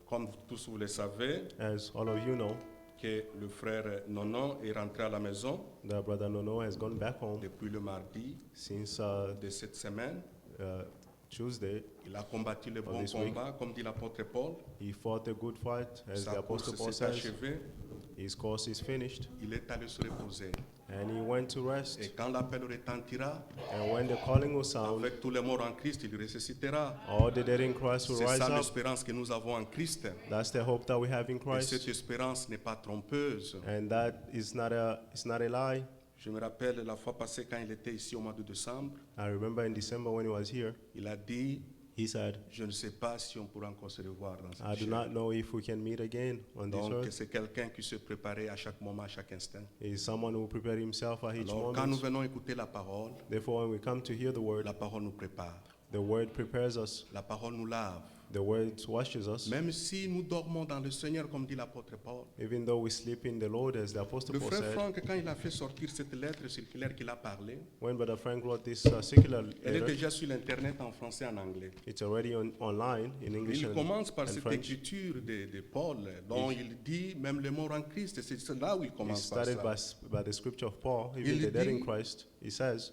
Comme tous vous le savez, as all of you know, que le frère Nono est rentré à la maison that Brother Nono has gone back home depuis le mardi since de cette semaine. Tuesday. Il a combattu le bon combat, comme dit l'apôtre Paul. He fought a good fight, as Sa the Apostle course Paul s'est says. achevée. His course is finished. Il est allé se reposer. And he went to rest. Et quand l'appel retentira, And when the calling will sound, avec tous les morts en Christ, il ressuscitera. all the dead in Christ will C'est rise ça up. l'espérance que nous avons en Christ. That's the hope that we have in Et Christ. cette espérance n'est pas trompeuse. And that is not a lie. Je me rappelle la fois passée quand il était ici au mois de décembre, I remember in December when he was here, il a dit, he said, je ne sais pas si on pourra encore se revoir dans I cette do chair. not know if we can meet again on this Donc earth. c'est quelqu'un qui se préparait à chaque moment, à chaque instant. He's someone who prepared himself at each Alors quand nous moment. venons écouter la parole, Therefore, when we come to hear the word nous prépare. the word prepares us. La parole nous lave. The word washes us. Même si nous dormons dans le Seigneur, comme dit l'apôtre Paul. Even though we sleep in the Lord, as the Apostle Le Paul frère said, Franck, quand il a fait sortir cette lettre circulaire qu'il a parlé, when Brother Frank wrote this circular elle est letter, déjà sur l'internet en français et en anglais. it's already online in English Il commence par and cette French. écriture de Paul, dont il dit même les morts en Christ. C'est là où il He commence par started ça. by the scripture of Paul, even Il the dead in dit- Christ. He says,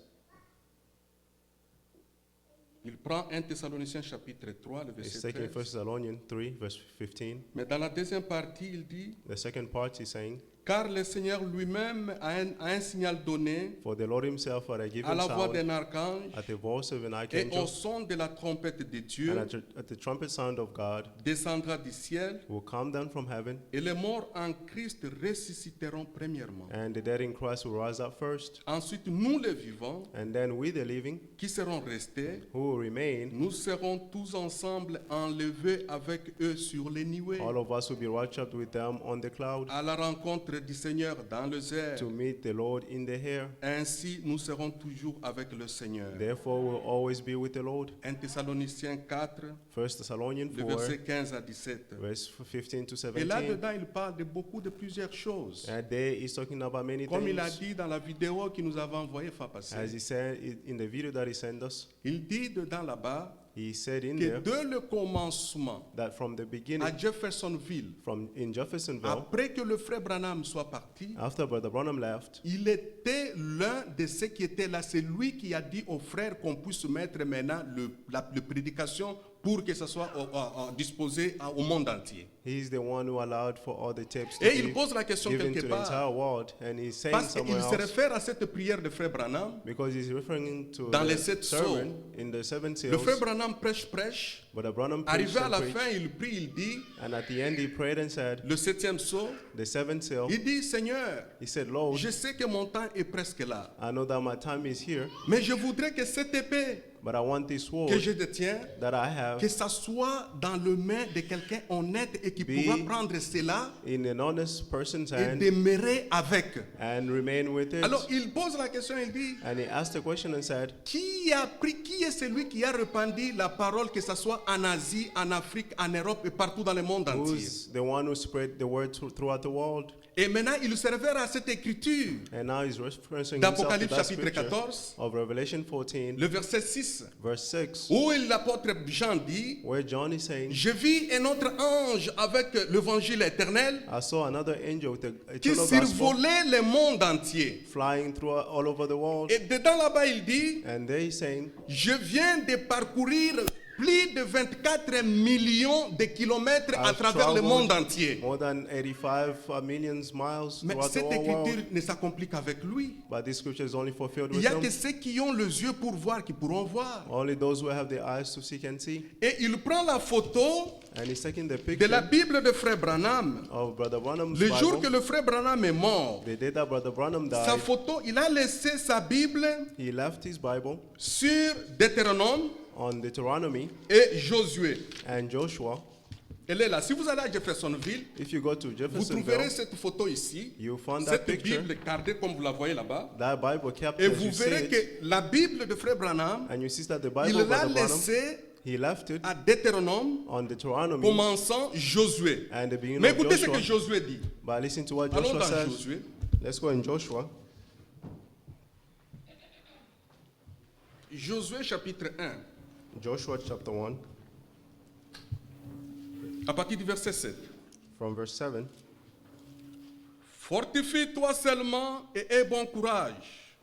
Il prend 1 Thessaloniciens chapitre 3, le he's verset taking 1 13. Thessalonians 3, verse 15. Mais dans la deuxième partie, il dit, The second part is saying, car le Seigneur lui-même a un signal donné for the Lord himself at a à given la voix sound, d'un archange at the voice of an et au archangel, son de la trompette de and Dieu, at the trumpet sound of God, descendra du ciel will come down from heaven, et les morts en Christ ressusciteront premièrement. and the dead in Christ will rise up first. Ensuite, nous les vivants, And then we, the living, qui serons restés, who will remain, nous serons tous ensemble enlevés avec eux sur les nuées, all of us will be raptured with them on the cloud à la rencontre rencontre du Seigneur dans les airs. to meet the Lord in the air. Ainsi, nous serons toujours avec le Seigneur. Therefore, we'll always be with the Lord. 1 Thessaloniciens 4, 1 Thessalonians le 4, verset 15 à 17. verse 15 to Et 17. là-dedans, il parle de beaucoup de plusieurs choses. And there he's talking about many Comme il a things. dit dans la vidéo qu'il nous avait envoyée fois passée. As he said in the video that he sent us, Il dit dedans là-bas he said in que there dès le commencement that from the à beginning, Jeffersonville, in Jeffersonville, après que le frère Branham soit parti, after Brother Branham left, il était l'un de ceux qui étaient là. C'est lui qui a dit aux frères qu'on puisse mettre maintenant la prédication pour que ça soit disposé au monde entier. he's the one who allowed for all the tapes to Et il be pose la question given quelque to the part. entire world. And he's saying Parce qu'il somewhere se else, réfère à cette prière de frère Branham. because he's referring to Dans the les sept sermon in the seven Le seals. frère Branham prêche. Brother Branham preached Arrivé à and la preached, fin, il prie, il dit, and at the end he prayed and said, le septième saut, the seventh seal, il dit, Seigneur, he said, Lord, je sais que mon temps est presque là, I know that my time is here, mais je voudrais que cette épée but I want this sword que je détiens, that I have que ça soit dans les mains de quelqu'un honnête et qui Be pourra prendre cela in an honest person's et hand demeurer avec. and remain with it. Alors il pose la question, il dit, And he asked the question and said, qui est celui qui a répandu la parole, que ce soit en Asie, en Afrique, en Europe et partout dans le monde entier? who's the one who spread the word throughout the world? Et maintenant, il se réfère à cette écriture And now he's referencing himself to d'Apocalypse that chapitre scripture 14, of Revelation 14, le verset 6, verse 6, où l'apôtre Jean dit, where John is saying, je vis un autre ange avec l'évangile éternel I saw another angel with the qui eternal gospel survolait le monde entier. flying through all over the world. Et dedans là-bas, il dit, And there he's saying, je viens de parcourir plus de 24 millions de kilomètres à I've travers le traveled monde entier. more than 85 million miles Mais throughout the cette whole world. écriture ne s'accomplit qu'avec lui. But this scripture is only fulfilled Il with n'y a que him. ceux qui ont les yeux pour voir qui pourront voir. Only those who have the eyes to see can see. Et il prend la photo And he's taking the de la picture Bible de Frère Branham. of Brother Branham's Le jour que Bible. le Frère Branham est mort, The day that Brother Branham sa died, photo, il a laissé sa Bible he left his Bible sur Deutéronome on Deuteronomy et Josué. and Joshua. Elle est là. Si vous allez à Jeffersonville, If you go to vous trouverez Jeffersonville, cette photo ici, you found that cette picture, Bible gardée comme vous la voyez là-bas. that Bible kept Et as vous you see verrez it, que la Bible de Frère Branham, and you see that the il Bible of l'a Brother Branham, laissé he left it à Deutéronome, on Deuteronomy commençant Josué. and the beginning Mais of écoutez ce que Joshua. Josué dit. But listen to what Allons Joshua dans says. Josué. Let's go in Joshua. Josué chapitre 1, Joshua chapter 1, à partir du verset 7. from verse 7. Fortifie-toi seulement et aie bon courage,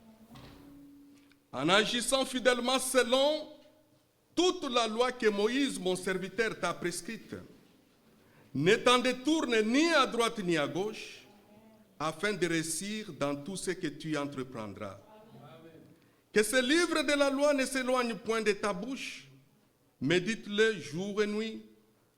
en agissant fidèlement selon toute la loi que Moïse, mon serviteur, t'a prescrite. Ne t'en détourne ni à droite ni à gauche, afin de réussir dans tout ce que tu entreprendras. Que ce livre de la loi ne s'éloigne point de ta bouche. Médite-le jour et nuit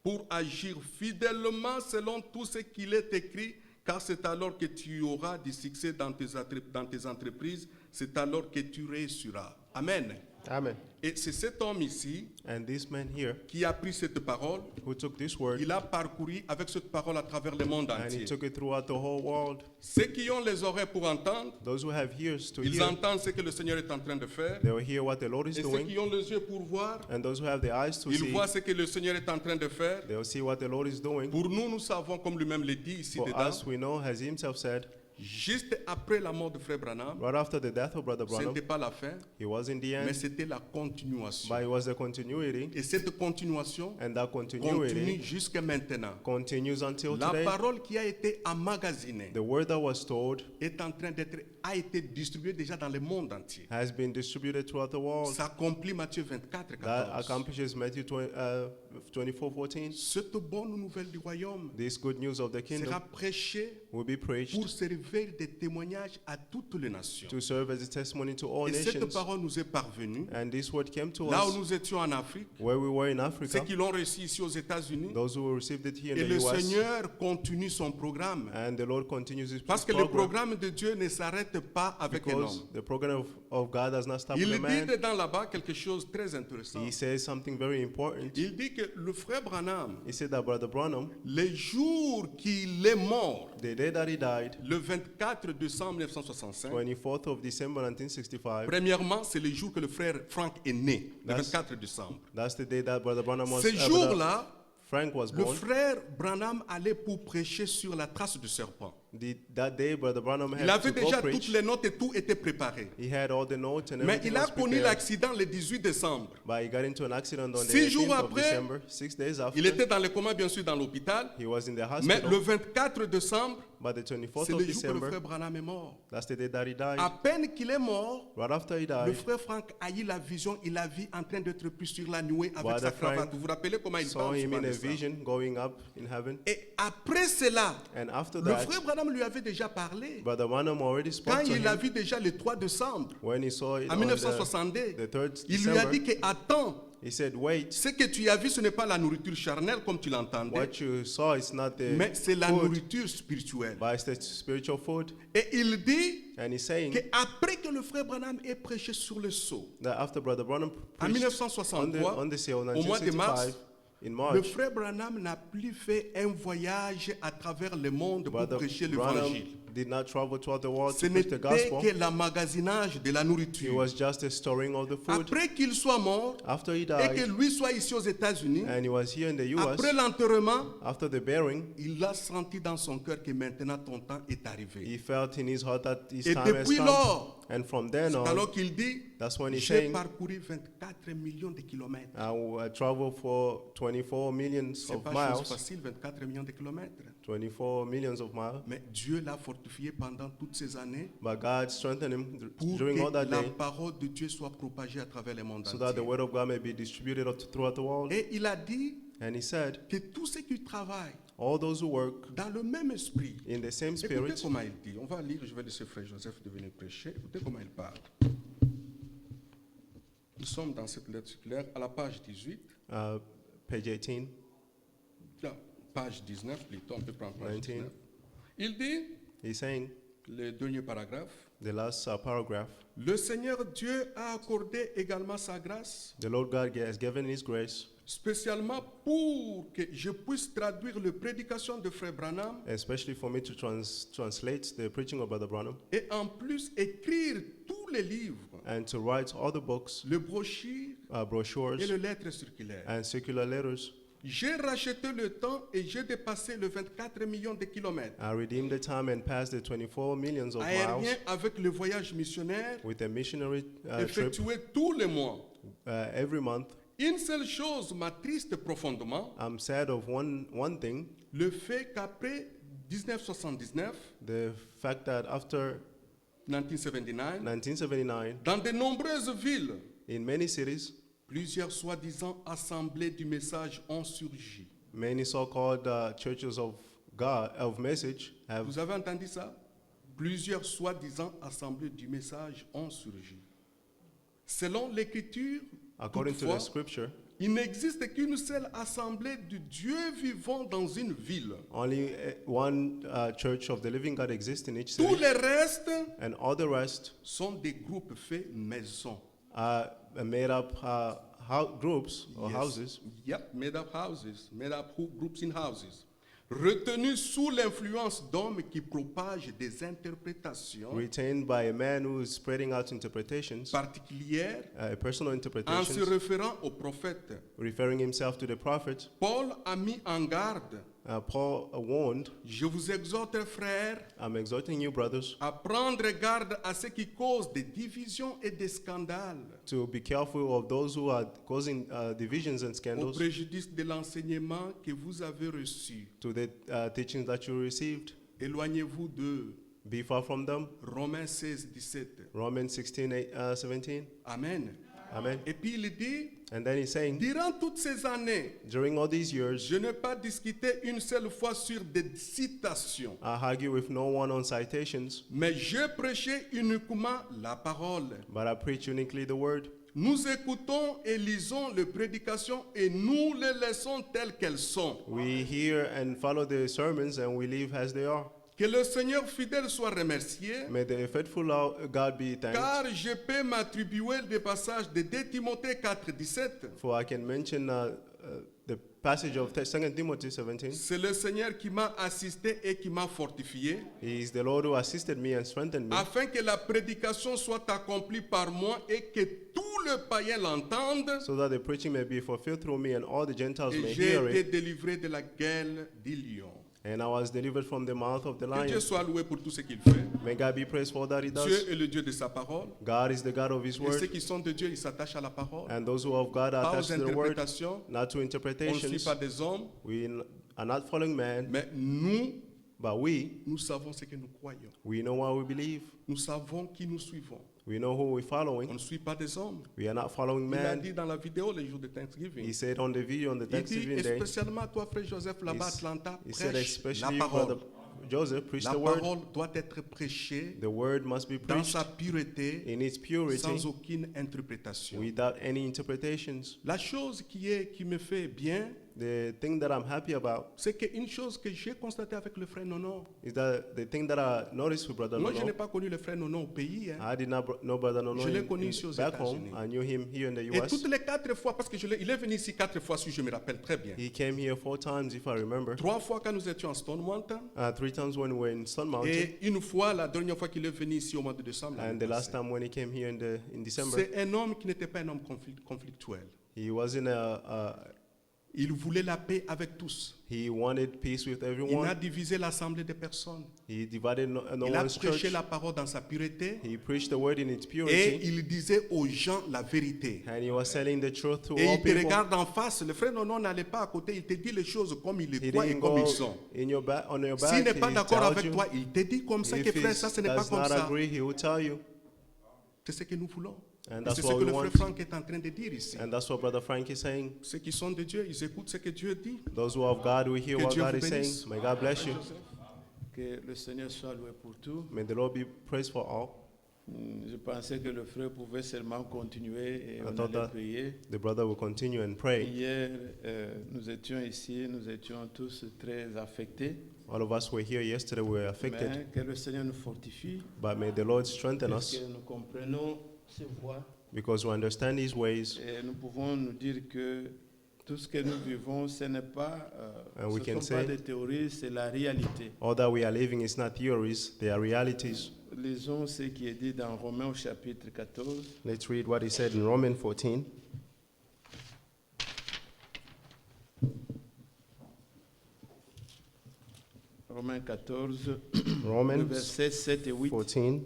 pour agir fidèlement selon tout ce qu'il est écrit, car c'est alors que tu auras du succès dans tes entreprises, c'est alors que tu réussiras. Amen. Amen. Et c'est cet homme ici And this man here, qui a pris cette parole, who took this word, il a parcouru avec cette parole à travers le monde and he entier. took it throughout the whole world. Ceux qui ont les oreilles pour entendre, Those who have ears to ils hear, entendent ce que le Seigneur est en train de faire. they will hear what the Lord is Et ceux doing. qui ont les yeux pour voir, And those who have the eyes to ils see, voient ce que le Seigneur est en train de faire. they will see what the Lord is doing. Pour nous, nous savons, comme lui-même le dit ici For dedans, us, we know, as he himself said, juste après la mort de Frère Branham, right after the death of Brother ce Branham, n'était pas la fin, he was in the mais end, c'était la continuation. but it was the continuity, Et cette continuation and that continue continuity jusqu'à maintenant. continues until La today. parole qui a été emmagasinée The word that was told est en train a été distribuée déjà dans le monde entier. has been distributed throughout the world. Ça accomplit Matthieu 24, That 14. accomplishes Matthew 24:14. Cette bonne nouvelle du royaume This good news of the kingdom sera prêchée will be preached pour servir servir de témoignage à toutes les nations. to serve as a testimony to all Et cette nations. parole nous est parvenue And this word came to là où us nous étions en Afrique, where we were in ceux Africa, qui l'ont reçu ici aux États-Unis. those who received it here Et in le the US. Seigneur continue son programme. And the Lord continues his Parce que le program programme de Dieu ne s'arrête pas avec un because homme. the program of God does not stop Il with a dit man. dedans là-bas quelque chose de très intéressant. He says something very important. Il dit que le frère Branham, He said that Brother Branham, les jours qu'il est mort, the day that he died, le 24 décembre 1965, 24th of December 1965, premièrement, c'est le jour que le frère Frank est né, le That's- 24 décembre. that's the day that Brother Branham was Ce Brother jour-là, Frank was le born. frère Branham allait pour prêcher sur la trace du serpent. That day, Brother Branham Il had avait to go déjà toutes preach. les notes et tout était préparé. He had all the notes and Mais everything il a was connu prepared. l'accident le 18 décembre. But he got into an accident on the 6 jours 18th of après, December, 6 days after. Il était dans le coma, bien sûr, dans l'hôpital. He was in the Mais hospital. le 24 décembre, But the 24th c'est of le jour que le December, frère Branham est mort. that's the day that he died. À peine qu'il est mort, Right after he le died, frère Frank a eu la vision, il l'a vu en train d'être pris sur la nuée avec Brother sa cravate. Frank Vous vous rappelez comment il saw parle him souvent in de a ça? vision going up in heaven. Et après cela, And after le that, frère Branham lui avait déjà parlé. Brother Branham already Quand spoke to il l'a him vu déjà le 3 décembre, when he saw it en on 1962, the 3rd il lui a December. dit que attends, He said, wait, ce que tu as vu, ce n'est pas la nourriture charnelle comme tu l'entendais, what you saw is not the mais c'est la food, nourriture spirituelle. but it's the spiritual food. Et il dit And he's saying qu'après que le frère Branham ait prêché sur le sceau, that after Brother Branham en preached 1963, on the seal in au mois de mars, 1965, in le March, frère Branham n'a plus fait un voyage à travers le monde pour Brother prêcher Branham l'évangile. did not travel throughout the world Ce to preach the n'était gospel. que l'emmagasinage de la It nourriture. was just a storing of the food. Après qu'il soit mort After he et que died, lui soit ici aux États-Unis, and he was here in the US, après l'enterrement, after the burying, il a senti dans son cœur que maintenant ton temps est arrivé. he felt in his heart that his Et time has depuis come. lors, And from then on, alors qu'il dit, that's when he's j'ai saying, parcouru 24 millions de kilomètres. I traveled for 24 millions C'est of pas chose miles, facile, 24 millions de kilomètres. 24 millions of miles. Mais Dieu l'a fortifié pendant toutes ces années But God strengthened him pour during all que that la day parole de Dieu soit propagée à travers le monde so that the entier. word of God may be distributed throughout the world. Et il a dit And he said, que tous ceux qui travaillent all those who work dans le même esprit, in the same écoutez spirit, comment il dit. On va lire, je vais laisser Frère Joseph de venir prêcher. Écoutez comment il parle. Nous sommes dans cette lettre circulaire à la page 18, page 18, page 19 plutôt, on peut prendre page 19. 19. Il dit, he's saying, le dernier paragraphe, the last paragraph, le Seigneur Dieu a accordé également sa grâce, the Lord God has given his grace, spécialement pour que je puisse traduire les prédications de Frère Branham especially for me to translate the preaching of Brother Branham et en plus écrire tous les livres, and to write all the books, les brochures brochures, et les lettres circulaires. and circular letters. J'ai racheté le temps et j'ai dépassé les 24 millions de kilomètres I redeemed the time and passed the 24 millions of aérien miles avec le voyage missionnaire with a missionary trip effectué tous les mois. every month. Une seule chose m'attriste profondément, I'm sad of one thing, le fait qu'après 1979, the fact that after 1979, 1979, dans de nombreuses villes, in many cities, plusieurs soi-disant assemblées du message ont surgi. many so-called churches of God, of message, have Vous avez entendu ça? Plusieurs soi-disant assemblées du message ont surgi. Selon l'Écriture, according to toutefois, the scripture, il n'existe qu'une seule assemblée de Dieu vivant dans une ville. only one church of the living God exists in each Tous city, les restes and all the rest sont des groupes faits maison. are made up groups or Yes. houses, Yep, made up houses, made up groups in houses. Retenus sous l'influence d'hommes qui propagent des interprétations retained by a man who is spreading out interpretations, particulières personal en se interpretations, référant aux prophètes. referring himself to the prophet. Paul a mis en garde. Paul warned, Je vous exhorte, frères, I'm exhorting you, brothers, à prendre garde à ce qui cause des divisions et des scandales, to be careful of those who are causing divisions and au scandals, préjudice de l'enseignement que vous avez reçu. to the teachings that you received. Éloignez-vous d'eux. Be far from them. Romains 16, 17. Romans 16, 17. Amen. Amen. Et puis il dit, And then he's saying, durant toutes ces années, during all these years, je n'ai pas discuté une seule fois sur des citations, I argue with no one on citations, mais je prêchais uniquement la parole. but I preach uniquely the word. Nous écoutons et lisons les prédications et nous les laissons telles qu'elles sont. We hear and follow the sermons and we live as they are. Que le Seigneur fidèle soit remercié, May the faithful God be thanked, car je peux m'attribuer des passages de 2 Timothée 4:17. for I can mention the passage of 2 Timothy 17. C'est le Seigneur qui m'a assisté et qui m'a fortifié, He is the Lord who assisted me and strengthened me, afin que la prédication soit accomplie par moi et que tous les païens l'entendent. so that the preaching may be fulfilled through me and all the Gentiles may Et j'ai hear été it. délivré de la gueule du lion. And I was delivered from the mouth of the Que Dieu lion. soit loué pour tout ce qu'il fait. May God be praised for all that he does. Dieu est le Dieu de sa parole. God is the God of his Et ceux word. qui sont de Dieu, ils s'attachent à la parole. And those who are of God are Pas aux attached to the word, interprétations. not to On ne suit interpretations. pas des hommes. We are not following man, Mais nous, but nous savons ce que nous croyons. we know what we believe. Nous savons qui nous suivons. We know who we're On following. ne suit pas des hommes. We are not following Il a man. dit dans la vidéo les jours de Thanksgiving. He said on the video on the Il dit, Thanksgiving Day, spécialement toi, frère Joseph, là-bas à Atlanta, he said prêche la especially parole. Brother Joseph, preach La the word. parole doit être prêchée The word must be dans preached sa pureté, in its purity sans aucune interprétation. without any interpretations. La chose qui me fait bien, The thing that I'm happy about c'est qu'une chose que j'ai constatée avec le frère Nono. is that the thing that I noticed with Brother Moi, je n'ai Nono, pas connu le frère Nono au pays. Hein. I did not know Brother Nono Je l'ai connu ici aux back home. États-Unis. I knew him here in the Et US. toutes les 4 fois, parce il est venu ici 4 fois, si je me rappelle très bien. He came here 4 times, if I remember. 3 fois quand nous étions à Stone Mountain. 3 times when we were in Stone Mountain. Et une fois, la dernière fois qu'il est venu ici au mois de décembre. And the last time when he came here in December, C'est un homme qui n'était pas un homme conflictuel. he wasn't Il voulait la paix avec tous. he wanted peace with Il n'a everyone. divisé l'assemblée de personnes. He divided no Il a one's prêché church. la parole dans sa pureté. He preached the word in its Et purity. il disait aux gens la vérité. And he was telling the truth to Et all il te people. regarde en face. Le frère Nono n'allait pas à côté. Il te dit les choses comme il les He croit et didn't comme go ils sont. in your back, on your S'il back. n'est pas He d'accord tells avec you. toi, il te dit comme ça que If frère, he ça ce n'est pas does comme not ça. agree, he will tell you. C'est ce que nous voulons. And Et that's c'est ce what que we le frère want. Franck est en train de dire ici. And that's what Brother Frank is saying. Ceux qui sont de Dieu, ils écoutent ce que Dieu dit. Those who are of God will hear Que what Dieu God vous is bénisse. saying. May God bless you. Que le Seigneur soit loué pour tout. May the Lord be praised for all. Je pensais que le frère pouvait seulement continuer et I on thought allait that prier. the brother will continue and pray. Hier, nous étions ici, nous étions tous très affectés. All of us were here yesterday, we were affected. Mais que le Seigneur nous fortifie, But may the Lord strengthen parce us que nous comprenons ses voies because we understand His ways. et nous pouvons nous dire que tout ce que nous vivons, ce n'est pas, And we ce can sont pas say- des théories, c'est la réalité. All that we are living is not theories, they are realities. Lisons ce qui est dit dans Romains au chapitre 14. Let's read what He said in Romans 14. Romains 14, le Romans verset 7 et 8. 14,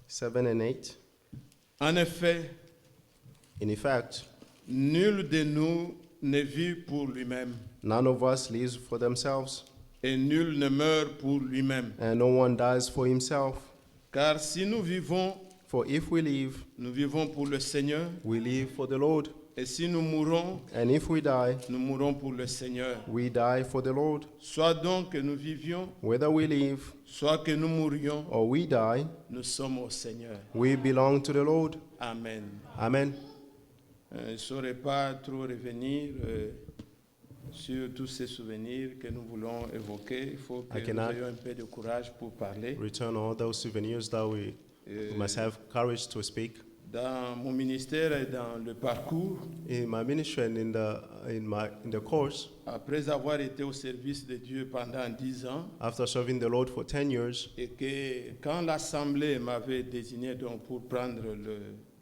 7 and 8. En effet, In effect, nul de nous ne vit pour lui-même, none of us lives for themselves, et nul ne meurt pour lui-même. and no one dies for himself. Car si nous vivons, For if we live, nous vivons pour le Seigneur, we live for the Lord, et si nous mourons, and if we die, nous mourons pour le Seigneur. we die for the Lord. Soit donc que nous vivions, Whether we live soit que nous mourions, or we die, nous sommes au Seigneur. we belong to the Lord. Amen. Amen. Je ne saurais pas trop revenir sur tous ces souvenirs que nous voulons évoquer. Il faut que I nous cannot ayons un peu de courage pour parler. Return all those souvenirs that we must have courage to speak. Dans mon ministère et dans le parcours, In my ministry and in the course, après avoir été au service de Dieu pendant 10 ans, after serving the Lord for 10 years, et que quand l'Assemblée m'avait désigné donc pour prendre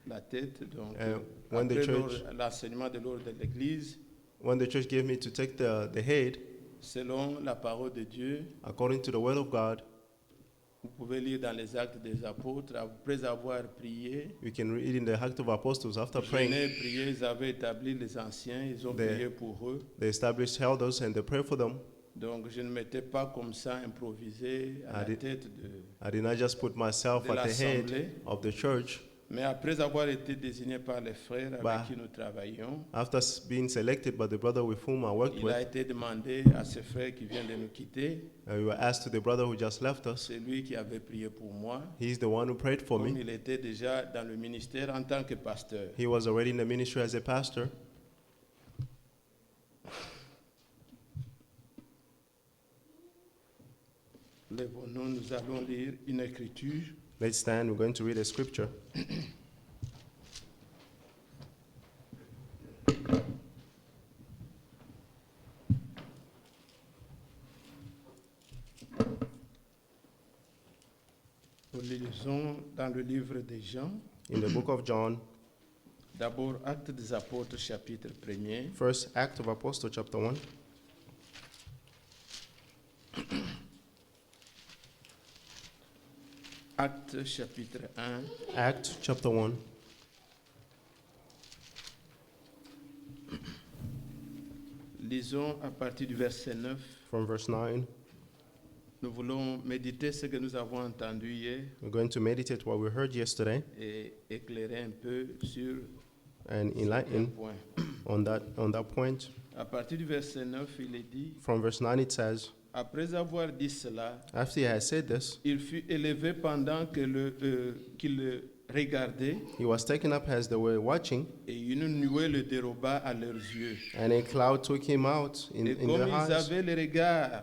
la tête, donc when the après church- l'enseignement de l'ordre de l'Église, when the church gave me to take the head, selon la parole de Dieu, according to the word of God, vous pouvez lire dans les Actes des Apôtres, après avoir prié, you can read in the Act of Apostles, after ils praying, venaient prier, ils avaient établi les anciens, ils ont They- prié pour eux. they established elders and they prayed for them. Donc je ne m'étais pas comme ça improvisé à I la did- tête de... I did not just put myself De at the l'assemblée. head of the church, Mais après avoir été désigné par les frères avec Bah. qui nous travaillons, After being selected by the brother with whom I worked il a with, été demandé à ce frère qui vient de nous quitter, we were asked to the brother who just left us. c'est lui qui avait prié pour moi, He's the one who prayed for comme me. il était déjà dans le ministère en tant que pasteur. He was already in the ministry as a pastor. Lèvons-nous, nous allons lire une écriture. Let's stand. We're going to read a scripture. Nous lisons dans le livre de Jean, In the book of John, d'abord Actes des Apôtres, chapitre 1er. first Act of Apostle, chapter 1. Actes, chapitre 1, Act, chapter 1. lisons à partir du verset 9. From verse 9. Nous voulons méditer ce que nous avons entendu hier We're going to meditate what we heard yesterday et éclairer un peu sur and certains enlighten points. on that point. À partir du verset 9, il est dit, From verse 9 it says, après avoir dit cela, after he had said this, il fut élevé pendant que qu'il le regardait, he was taken up as they were watching, et une nuée le déroba à leurs yeux. and a cloud took him out Et in comme their ils eyes. avaient le regard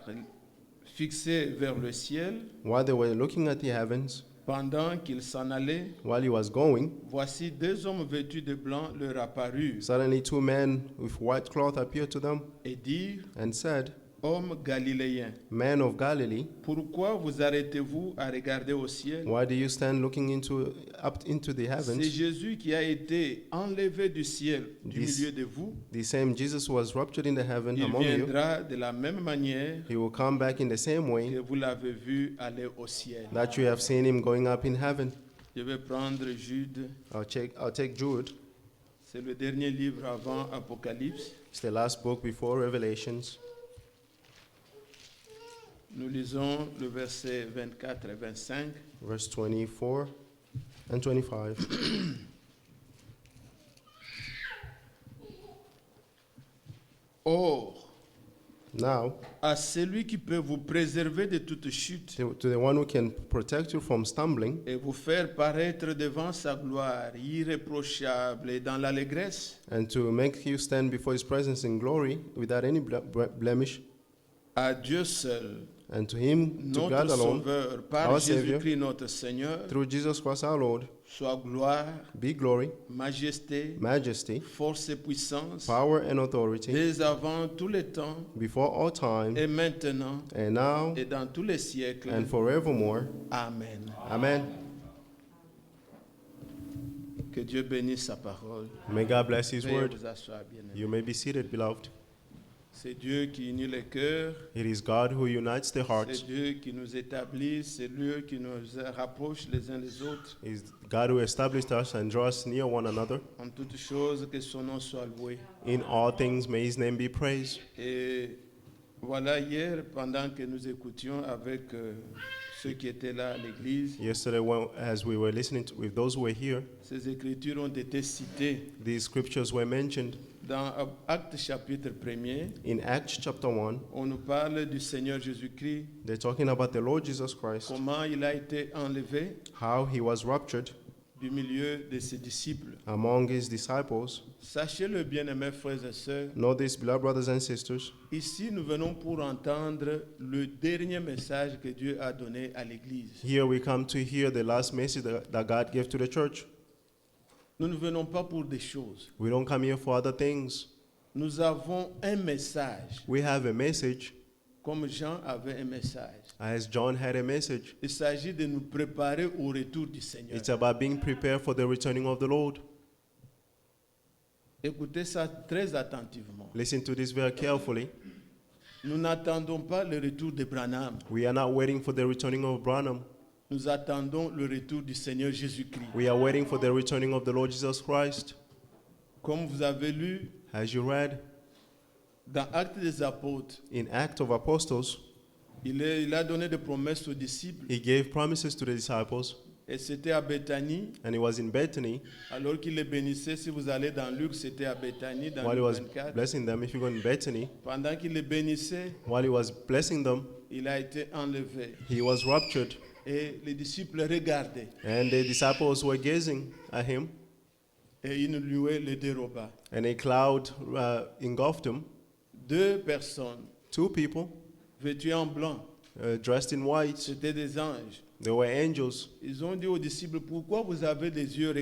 fixé vers le ciel, While they were looking at the heavens, pendant qu'ils s'en allaient, while he was going, voici deux hommes vêtus de blanc leur apparurent suddenly two men with white cloth appeared to them et dirent, and said, hommes galiléens, Men of Galilee, pourquoi vous arrêtez-vous à regarder au ciel? why do you stand looking up into the C'est heavens? Jésus qui a été enlevé du ciel, du This- milieu de vous. The same Jesus who was ruptured in the heaven Il among you, viendra de la même manière he will come back in the same que way vous l'avez vu aller au ciel. that you have seen him going up in heaven. Je vais prendre Jude. I'll take Jude. C'est le dernier livre avant Apocalypse. It's the last book before Revelations. Nous lisons le verset 24 et 25. Verse 24 and 25. Or, Now, à celui qui peut vous préserver de toute chute to the one who can protect you from stumbling et vous faire paraître devant sa gloire irréprochable et dans l'allégresse, and to make you stand before his presence in glory without any blemish, à Dieu seul, and to him, to notre God alone, Sauveur, par our Savior, Jésus-Christ notre Seigneur, through Jesus Christ our Lord, soit gloire, be glory, majesté, majesty, force et puissance, power, and authority dès avant tous les temps, before all time, et maintenant, and now, et dans tous les siècles. and forevermore. Amen. Amen. Que Dieu bénisse sa parole. May God bless his Veuillez word. vous asseoir, bien-aimés. You may be seated, beloved. C'est Dieu qui unit les cœurs, It is God who unites the hearts. c'est Dieu qui nous établit, c'est Dieu qui nous rapproche les uns les autres. It is God who established us and draws us near one another. En toutes choses, que son nom soit loué. In all things, may his name be praised. Et voilà, hier, pendant que nous écoutions avec ceux qui étaient là à l'église, Yesterday, as we were listening with those who were here, ces écritures ont été citées these scriptures were mentioned. dans Actes chapitre 1er. In Acts chapter 1, On nous parle du Seigneur Jésus-Christ, they're talking about the Lord Jesus Christ, comment il a été enlevé how he was ruptured du milieu de ses disciples. among his disciples. Sachez-le, bien-aimés frères et sœurs, Know this, beloved brothers and sisters. ici nous venons pour entendre le dernier message que Dieu a donné à l'Église. Here we come to hear the last message that God gave to the church. Nous ne venons pas pour des choses. We don't come here for other things. Nous avons un message, We have a message, comme Jean avait un message. as John had a message. Il s'agit de nous préparer au retour du Seigneur. It's about being prepared for the returning of the Lord. Écoutez ça très attentivement. Listen to this very carefully. Nous n'attendons pas le retour de Branham. We are not waiting for the returning of Branham. Nous attendons le retour du Seigneur Jésus-Christ. We are waiting for the returning of the Lord Jesus Christ. Comme vous avez lu As you read dans Actes des Apôtres, in Acts of Apostles, il a donné des promesses aux disciples he gave promises to the disciples, Et c'était à Béthanie. and he was in Bethany Alors qu'il les bénissait, si vous allez dans Luc, c'était à Béthanie, dans while he Luc was 24. blessing them. If you go in Bethany, Pendant qu'il les bénissait, while he was blessing them, il a été enlevé. he was raptured, Et les disciples regardaient. and the disciples were gazing at him, Et une nuée le déroba. and a cloud engulfed him. 2 personnes, Two people vêtues en blanc, dressed in white, c'était des anges. they were angels. Ils ont dit aux disciples, pourquoi vous avez les yeux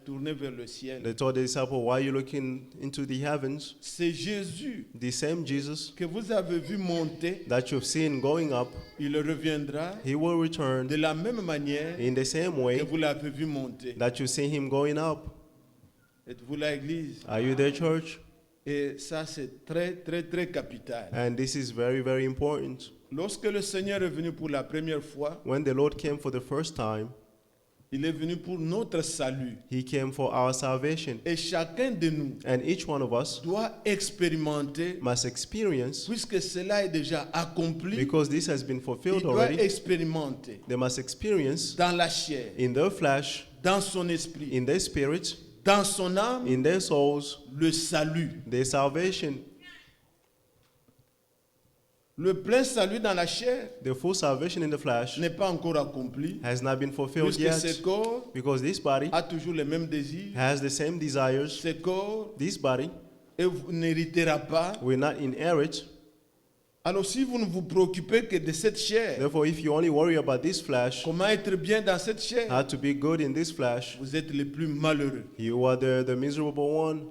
tournés vers le ciel? They told the disciples, "Why are you looking into the heavens? C'est Jésus The same Jesus que vous avez vu monter, that you've seen going up, il reviendra he will return de la même manière in the same que way vous l'avez vu monter. that you see him going up." Êtes-vous l'église? Are you there, church? Et ça, c'est très, très, très capital. And this is very, very important. Lorsque le Seigneur est venu pour la première fois, When the Lord came for the first time, il est venu pour notre salut. he came for our salvation. Et chacun de nous And each one of us doit expérimenter, must experience, puisque cela est déjà accompli, because this has been il fulfilled doit already, expérimenter they must experience dans la chair, in their flesh, dans son esprit, in their spirit, dans son âme, in their souls, le salut. their salvation. Le plein salut dans la chair The full salvation in the flesh n'est pas encore accompli, has not been fulfilled puisque ce yet, corps because this body a toujours les mêmes désirs. has the same desires. Ce corps This body n'héritera pas. will not inherit. Alors si vous ne vous préoccupez que de cette chair, Therefore, if you only worry about this flesh, comment être bien dans cette chair, how to be good in this flesh, vous êtes les plus malheureux. you are the miserable one.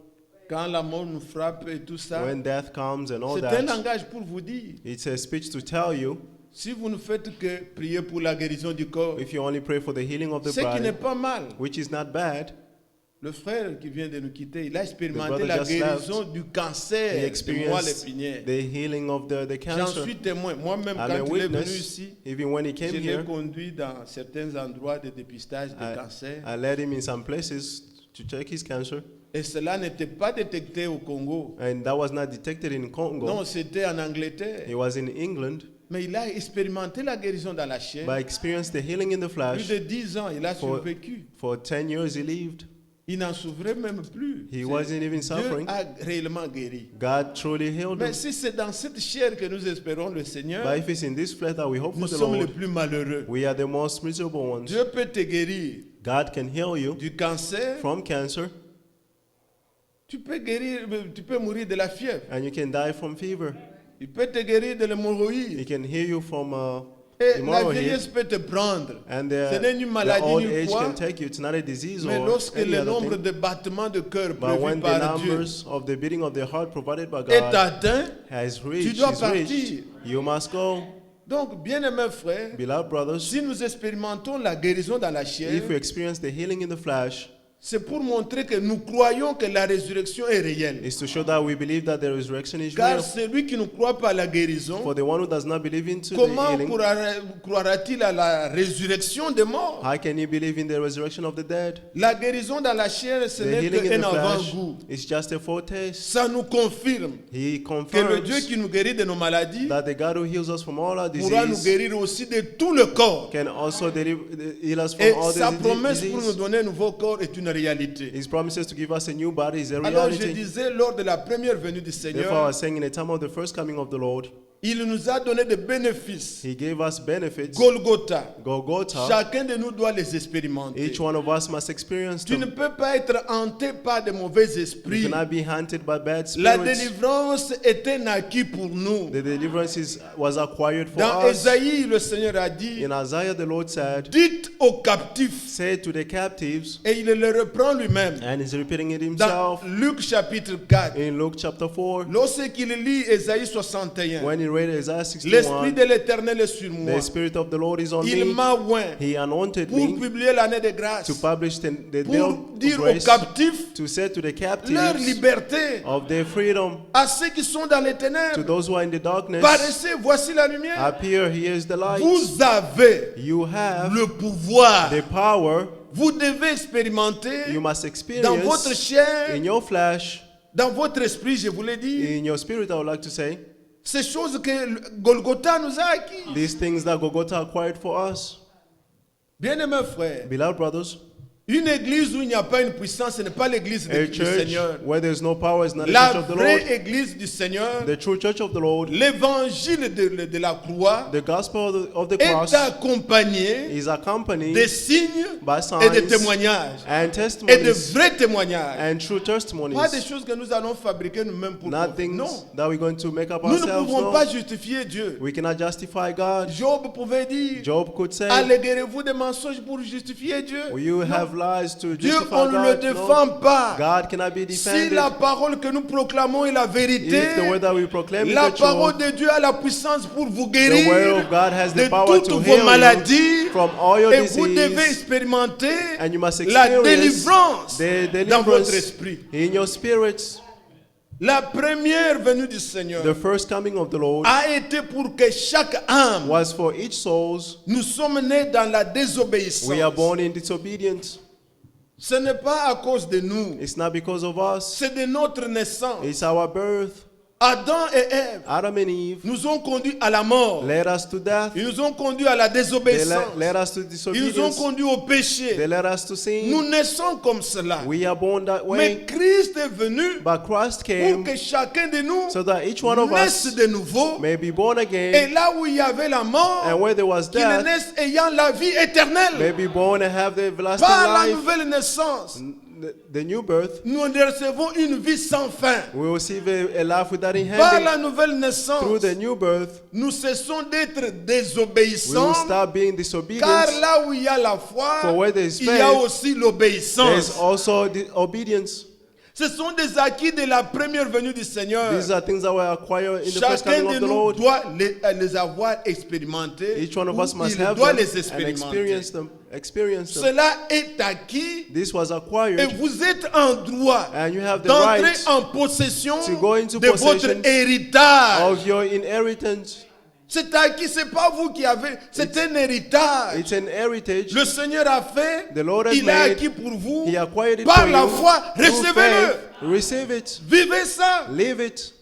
Quand la mort nous frappe et tout ça, When death comes and all c'est un that, langage pour vous dire. it's a speech to tell you, Si vous ne faites que prier pour la guérison du corps, if you only pray for the healing of the ce qui n'est body, pas mal. which is not bad, Le frère qui vient de nous quitter, il a expérimenté brother la just guérison du he cancer de moelle experienced épinière. the healing of the J'en cancer. suis témoin. Moi-même, I'm a quand il est venu witness. ici, Even when he je came l'ai here, conduit dans certains endroits de dépistage de cancer. I led him in some places to check his cancer, Et cela n'était pas détecté au Congo. and that was not detected in Congo. Non, c'était en Angleterre. He was in England, Mais il a expérimenté la guérison dans la chair. but experienced the healing in the Plus flesh. de 10 ans, il a For- survécu. For 10 years he lived. Il n'en souffrait même plus. He wasn't even Dieu suffering. a réellement guéri. God truly healed Mais him. si c'est dans cette chair que nous espérons le Seigneur, But if it's in this flesh that we hope nous for the sommes les Lord, plus malheureux. we are the most miserable ones. Dieu peut te guérir God can heal you du cancer. from cancer, Tu peux mourir de la fièvre. and you can die from fever. Il peut te guérir de He l'hémorroïde. can heal you from Et la hemorrhoid, vieillesse peut te prendre. and Ce n'est ni the maladie old ni age quoi. can take you. It's not a disease Mais or lorsque any le other nombre thing. de battements de cœur But prévus when the par Dieu numbers of the beating of the heart provided by est God atteint, has tu reached, dois is reached, partir. you must go. Donc, bien-aimés frères, Beloved brothers, si nous expérimentons la guérison dans la chair, if we experience the healing in the flesh, c'est pour montrer que nous croyons que la résurrection est réelle. it's to show that we believe that the resurrection is Car real. celui qui ne croit pas à la guérison, For the one who does not believe into the comment healing, croira-t-il à la résurrection des morts? how can he believe in the resurrection of the dead? La guérison dans la chair, ce The n'est healing in qu'un the flesh avant-goût. is just a foretaste. Ça nous confirme He que le Dieu confirms qui nous guérit de nos maladies that the God who heals us from all our pourra nous disease guérir aussi de tout le corps. can also heal us from Et all sa the promesse pour nous disease. donner un nouveau corps est une réalité. His promises to give us a new body is a Alors je reality. disais lors de la première venue du Therefore, I Seigneur, was saying in the time of the first coming of the Lord, il nous a donné des bénéfices. He gave us benefits. Golgotha. Golgotha. Chacun de nous doit les expérimenter. Each one of us must experience Tu ne them. peux pas être hanté par de mauvais We esprits. cannot be haunted by bad La spirits. délivrance était acquise pour nous. The deliverance was acquired for Dans us. Ésaïe, le Seigneur a dit, In Isaiah, the Lord said, dites aux captifs, say to the captives, et il le reprend lui-même. and he's repeating it Dans himself Luc chapitre 4, in Luke chapter 4. lorsqu'il lit Ésaïe 61, When he read Isaiah l'Esprit 61, de l'Éternel est sur moi. the Spirit of the Lord is on Il me. m'a oint He anointed pour me publier l'année de grâce, to publish the day pour of dire aux grace, captifs to say to the leur captives liberté, of their freedom, à ceux qui sont dans les to ténèbres. those who are in the darkness, Paraissez, voici la lumière. appear, here is the light. Vous avez You have le pouvoir. the power. Vous devez expérimenter You must dans votre experience chair, in your flesh, dans votre esprit, je vous l'ai dit, in your spirit, I would like to say, ces choses que Golgotha nous a acquis. these things that Golgotha acquired for us. Bien-aimés frères, Beloved brothers, une église où il n'y a pas une puissance, ce n'est pas l'église a du church Seigneur. where there's no power is not the La church of the vraie Lord. église du Seigneur, The true church of the Lord, l'évangile de la croix, the gospel of the est cross, accompagné is accompanied des signes by et de signs témoignages. and Et de testimonies vrais témoignages. and true Pas des testimonies. choses que nous allons fabriquer nous-mêmes pour Not things non. that we're going to make up Nous ne ourselves. pouvons No. pas justifier Dieu. We cannot justify God. Job pouvait dire, Job could say, alléguerez-vous des mensonges pour justifier Dieu? will you Non. have lies to Dieu, justify on ne le God? défend No. pas. God cannot be Si defended. la parole que nous proclamons est la vérité, If the word that we proclaim is la the parole truth, de Dieu a la puissance pour vous the guérir word of God has de the power toutes to vos heal maladies. you from all your Et vous devez disease, expérimenter and you must la experience délivrance the dans votre deliverance esprit. in your spirits. La première venue du Seigneur The first coming of the Lord a été pour que chaque âme, was for each soul. nous sommes nés dans la désobéissance. We are born in disobedience. Ce n'est pas à cause de nous, It's not because of us. c'est de notre naissance. It's our birth. Adam et Ève Adam and Eve nous ont conduits à la mort. led us to death. Ils nous ont conduits à la They désobéissance. led us to Ils nous ont disobedience. conduits au péché. They led us to sin. Nous naissons comme cela. We are born that Mais way. Christ est venu But Christ pour came que chacun de nous so that each one of naisse us de nouveau. may be born Et again, là où il y avait la mort, and where there was qu'il death, naisse ayant la vie may éternelle. be born and have the everlasting Par la life. nouvelle naissance, The new birth, nous recevons une vie sans fin. we will receive a life without Par ending. la nouvelle Through naissance, the new birth, nous cessons d'être we will désobéissants. stop being Car disobedient. là où il y a la foi, For where there is il y a faith, aussi There is l'obéissance. also the obedience. Ce sont des acquis de la première venue du Seigneur. These are things that were acquired in the first Chacun coming de of the nous Lord. doit les avoir expérimentés. Each one of ou us must il have doit them les and expérimenter. experience them. Experience them. Cela est acquis This was et acquired, vous êtes en droit and you have the d'entrer right en possession to go into de votre possession héritage. of your inheritance. C'est acquis, c'est pas vous qui avez, c'est un héritage. It's an heritage. Le Seigneur a fait, The Lord has il a made. acquis pour vous. He acquired it Par for la you. foi, Through recevez-le. faith, receive it. Vivez ça. Live it.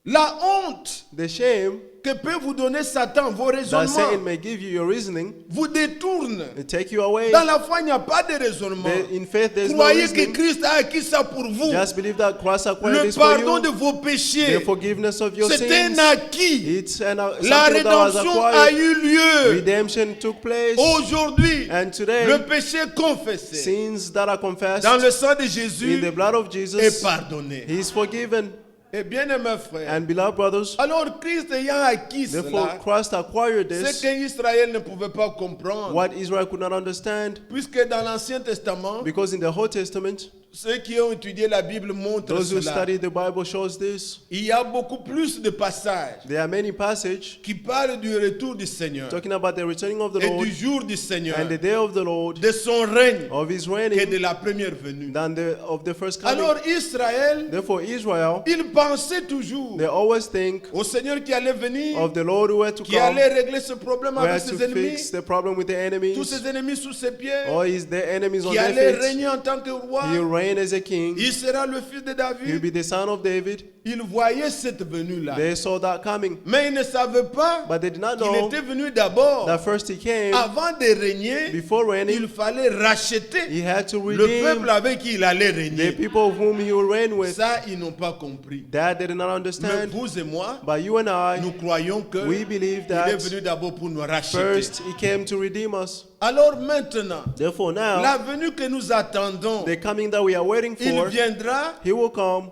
La honte The shame que peut vous donner Satan, vos that Satan raisonnements, may give you your reasoning, vous détourne. they take you away. Dans la foi, il n'y a pas de raisonnement. In faith, there's no Croyez que reasoning. Christ a acquis ça pour vous. Just believe that Christ acquired Le this for pardon de you. vos péchés, The forgiveness of your c'est sins. un acquis. It's La something that was rédemption a acquired. eu lieu. Redemption took place. Aujourd'hui, And today, le péché confessé sins that are confessed dans le sang de in Jésus the blood of est Jesus, pardonné. He is forgiven. Et bien aimé frère, And beloved brothers, alors Christ ayant acquis therefore cela, Christ acquired ce this, qu'Israël ne pouvait pas comprendre, what Israel could not understand, puisque dans l'Ancien Testament, because in the Old Testament, ceux qui ont étudié la Bible montrent those who cela. study the Bible shows this. Il y a beaucoup plus de passages There are many passages qui parlent du retour du Seigneur talking about the returning of the et Lord du jour du Seigneur, and the day of the Lord, de son règne of His et reigning, de la première venue. than of the first coming. Alors Israël, Therefore Israel, il pensait toujours they always think au Seigneur qui allait venir, of the Lord who had to qui come, allait régler ce problème who avec had ses to ennemis, fix the problem with the tous enemies, ses ennemis sous ses pieds, or is the enemies on qui their allait feet. régner en tant que roi. He'll reign as a king. Il sera le fils de He'll David. be the son of David. Il voyait cette venue-là. They saw that coming, Mais il ne savait pas but they did not qu'il know était venu d'abord. that first he came, Avant de régner, before il reigning, fallait racheter he had to le peuple redeem avec qui il allait the régner. people whom he will reign with. Ça, ils n'ont pas compris. That they did not Mais understand. vous et moi, But you and I, nous croyons que we believe il est that venu d'abord pour nous racheter. first he came to redeem us. Alors maintenant, Therefore now, la venue que nous attendons, the coming that we are waiting il for, viendra he will come.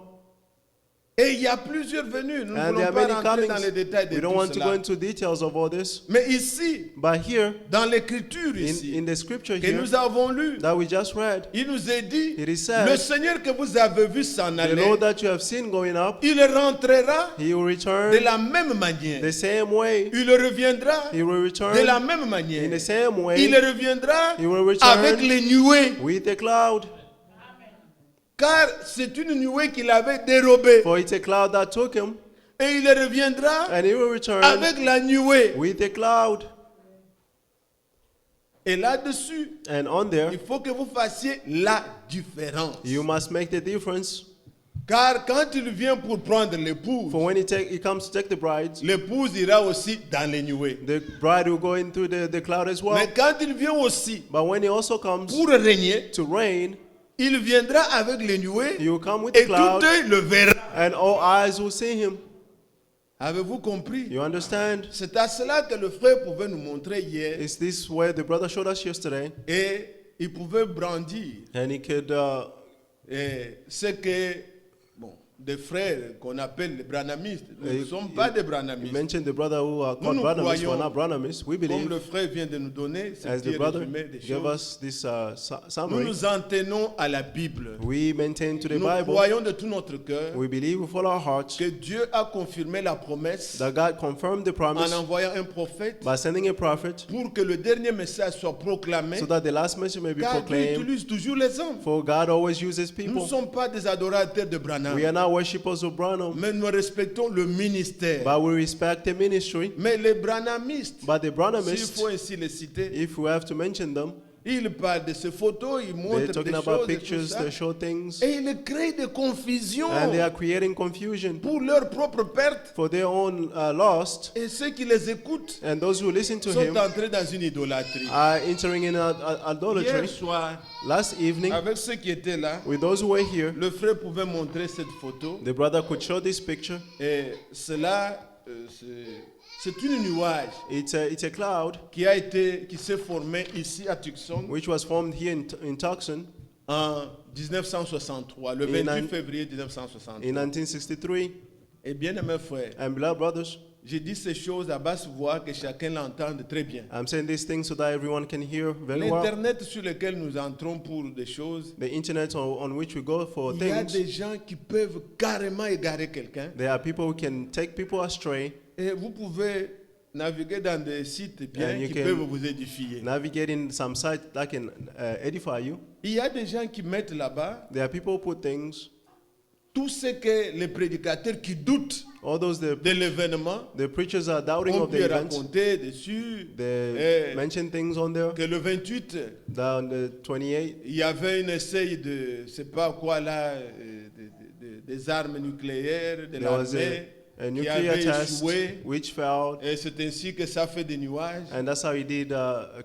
et il y a plusieurs venues. Nous ne And there voulons are pas many rentrer dans comings. les détails de We don't tout want to go cela. into details of all this. Mais ici, But here, dans l'écriture ici, in the scripture que here nous avons lu, that we just read, il nous est dit, it is said, le Seigneur que vous avez vu s'en the aller, Lord that you have seen going up, il rentrera he will de return la même manière. the same way. Il reviendra He will de la return même manière. in the same Il way reviendra He will return avec les nuées. with a cloud. Car c'est une nuée qu'il avait dérobée. For it's a cloud that took him, Et il reviendra and he will return avec la nuée. with a cloud. Et là-dessus, And on there, il faut que vous fassiez la différence. you must make the difference. Car quand il vient pour prendre l'épouse, For when he comes to take the bride, l'épouse ira aussi dans les nuées. the bride will go into the cloud as well. Mais quand il vient aussi But when he also comes pour régner, to reign, il viendra avec les nuées he will come with the et tout cloud, œil le verra. and all eyes will see him. Avez-vous compris? You understand? C'est à cela que le frère pouvait nous montrer hier Is this where the brother showed us yesterday? et il pouvait brandir And he could, ce que des frères qu'on appelle les branamistes. Nous ne he- sommes pas des he branamistes. mentioned the brother who are called nous Branhamists. We're croyons, not Branhamists. We Comme believe, le frère vient de nous donner ce as petit the brother résumé des gave choses, us this nous summary, nous en tenons à la Bible. we maintain to the Nous Bible. croyons de tout notre cœur We believe with all our hearts que Dieu a confirmé la promesse that God confirmed the en promise envoyant un prophète by sending a prophet pour que le dernier message soit proclamé. so that the last message may be Car Dieu proclaimed. utilise toujours les hommes. For God always uses Nous ne people. sommes pas des adorateurs de Branham, We are not worshippers of Branham, mais nous respectons le ministère. but we respect the ministry. Mais les Branhamistes, But the s'il Branhamists, faut ainsi les citer, if we have to mention them, ils parlent de ces photos, ils they're montrent des talking about choses et tout pictures, ça, they show things, et ils créent des confusions and they are creating confusion pour leur propre perte. for their own lost, Et ceux qui les écoutent and those who listen to sont him entrés dans une idolâtrie. are entering in Hier idolatry. soir, Last evening, avec ceux qui étaient là, with those who were here, le frère pouvait montrer cette photo. the brother could show this picture. Et cela, c'est une nuage It's a cloud qui s'est formé ici à Tucson which was formed here in Tucson en 1963, le Et 28 février 1963. in 1963. Et bien aimés frères, And beloved brothers, je dis ces choses à basse voix que chacun l'entende très bien. I'm saying these things so that everyone can hear very well. L'internet sur lequel nous entrons pour des choses, The internet on which we go for il y a things, des gens qui peuvent carrément égarer quelqu'un. there are people who can take people astray, Et vous pouvez naviguer dans des sites bien And you qui can peuvent vous édifier. navigate in some site that can edify you. Il y a des gens qui mettent là-bas There are people who put things, tout ce que les prédicateurs qui doutent all those de l'événement the preachers are doubting ont of the pu event. raconter dessus. They Eh, mention things on there. que le 28, Down the 28, il y avait un essai de, c'est pas quoi là, des armes nucléaires, de there was l'armée a qui nuclear avait test échoué. which failed, Et c'est ainsi que ça fait des nuages. and that's how he did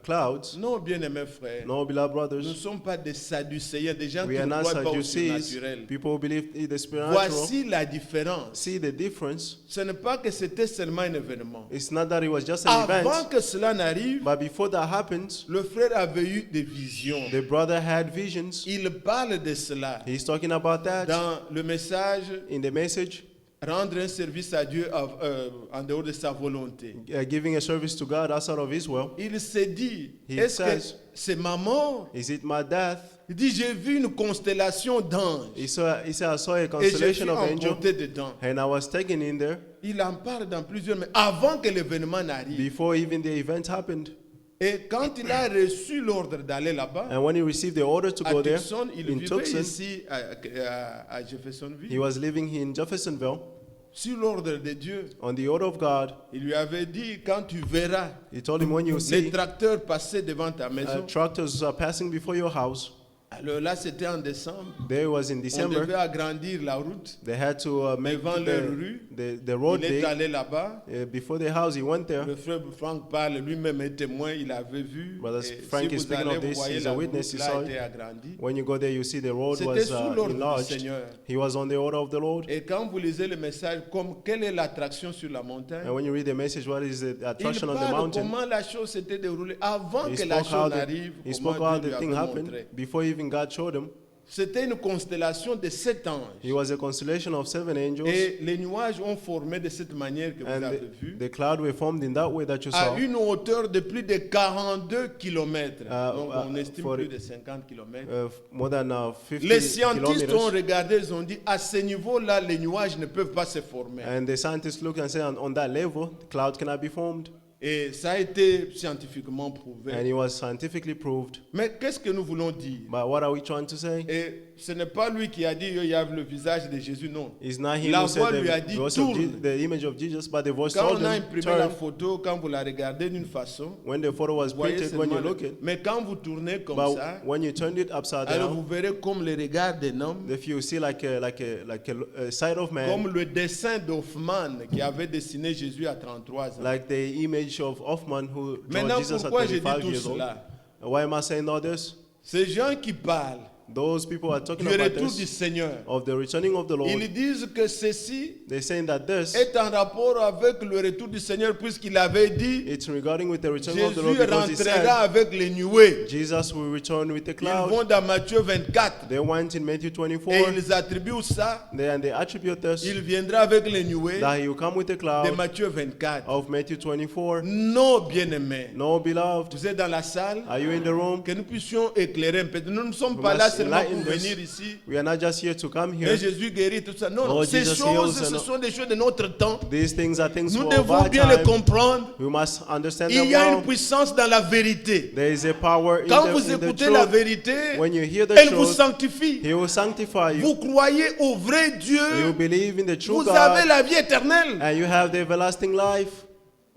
clouds. Non, bien aimés frères, No, beloved nous ne brothers, sommes pas des sadducéens, des gens we qui are ne not croient pas au Sadducees. surnaturel. People who believe in the supernatural. Voici la différence. See the difference. Ce n'est pas que c'était seulement un événement. It's not that it was just an Avant event, que cela n'arrive, but before that happens, le frère avait eu des visions. the brother had visions. Il parle de cela He's talking about that dans le message in the message, rendre un service à Dieu en dehors de sa volonté. giving a service to God outside of His will. Il s'est dit, He est-ce que says- c'est ma mort? Is it my death? Il dit, j'ai vu une constellation d'anges He said, I saw a et j'ai constellation fui of angels, emporter dedans. and I was taken in there Il en parle dans plusieurs, mais avant que l'événement n'arrive. before even the event happened. Et quand il a reçu l'ordre d'aller là-bas, And when he received the order to à go there Tucson, il in vivait Tucson, ici à Jeffersonville. he was living here in Jeffersonville Sur l'ordre de Dieu, on the order of God. il lui avait dit, quand tu verras He told him, when you les see tracteurs passer devant ta maison, tractors passing before your house, alors là c'était en décembre, there was in on devait December, agrandir la route. they had to make Devant leur rue, the road Il est big. allé là-bas. Before the house, he went there. Le frère Franck parle, lui-même est témoin, il avait vu. Brother Et Frank si is vous speaking allez, of vous this, voyez he's la a route, witness, he là, saw a été it. agrandie. When you go there, you see the road C'était was sous l'ordre du enlarged. Seigneur. He was on the order of the Lord. Et quand vous lisez le message, comme quelle est l'attraction sur la montagne, And when you read the message, what is the il attraction on the parle mountain? comment la chose s'était déroulée avant He que la spoke how chose the, n'arrive, he spoke comment how Dieu the lui thing avait happened montré. before even God showed him. C'était une constellation de 7 anges. He was a constellation of 7 angels, Et les nuages ont formé de cette manière que vous and avez vu, the cloud were formed in that way that you à saw. une hauteur de plus de 42 km. Donc on estime for- plus de 50 km. More than 50 Les scientifiques ont kilometers. regardé, ils ont dit, à ce niveau-là, les nuages ne peuvent pas se former. And the scientists look and say, on that level, the cloud cannot be formed. Et ça a été scientifiquement prouvé. and it was scientifically proved. Mais qu'est-ce que nous voulons dire? But what are we trying to say? Et ce n'est pas lui qui a dit il y a le visage de Jésus, non. It's not him La who voix said lui a dit, the, voice of tourne. the image of Jesus, but the voice Quand told on a him, imprimé la turn. photo, quand vous la regardez d'une façon, When the photo was vous voyez printed, when you seulement look le- it, Mais quand vous tournez comme but ça, when you turned it upside alors vous down, verrez comme le regard d'un homme, if you see like a side of man, comme le dessin d'Hoffmann qui avait dessiné Jésus à 33 ans. like the image of Hoffman who drew Maintenant, Jesus at pourquoi je dis 35 tout years old. cela? Why am I saying all this? Ces gens qui parlent Those people are talking du about retour du this, Seigneur, of the returning of the Lord. ils disent que ceci They're saying that this, est en rapport avec le retour du Seigneur puisqu'il avait dit it's regarding with the returning of the Lord Jésus because he rentrera said avec les nuées. Jesus will return with the Ils cloud. vont dans Matthieu 24 They went in Matthew et 24, ils attribuent ça. and they attribute this, Il viendra avec les nuées that he will come with the de cloud Matthieu 24. of Matthew 24. Non, bien-aimés. No, beloved, Vous êtes dans la salle, are you in the room? que nous puissions éclairer un peu. Nous ne sommes We pas là must seulement pour enlighten this. venir ici. We are not just here to come Et here. Jésus guérit tout ça. Non, Oh, non. Ces Jesus choses, heals ce and- sont des choses de notre temps. These things are things Nous for devons our bien les time. comprendre. We must understand Il them y a une well. puissance dans la vérité. There is a power Quand in vous the écoutez la truth. vérité, When you hear the elle vous truth, sanctifie. he will sanctify you. Vous croyez au vrai Dieu. You believe in the true Vous avez God, la vie éternelle. and you have the everlasting life.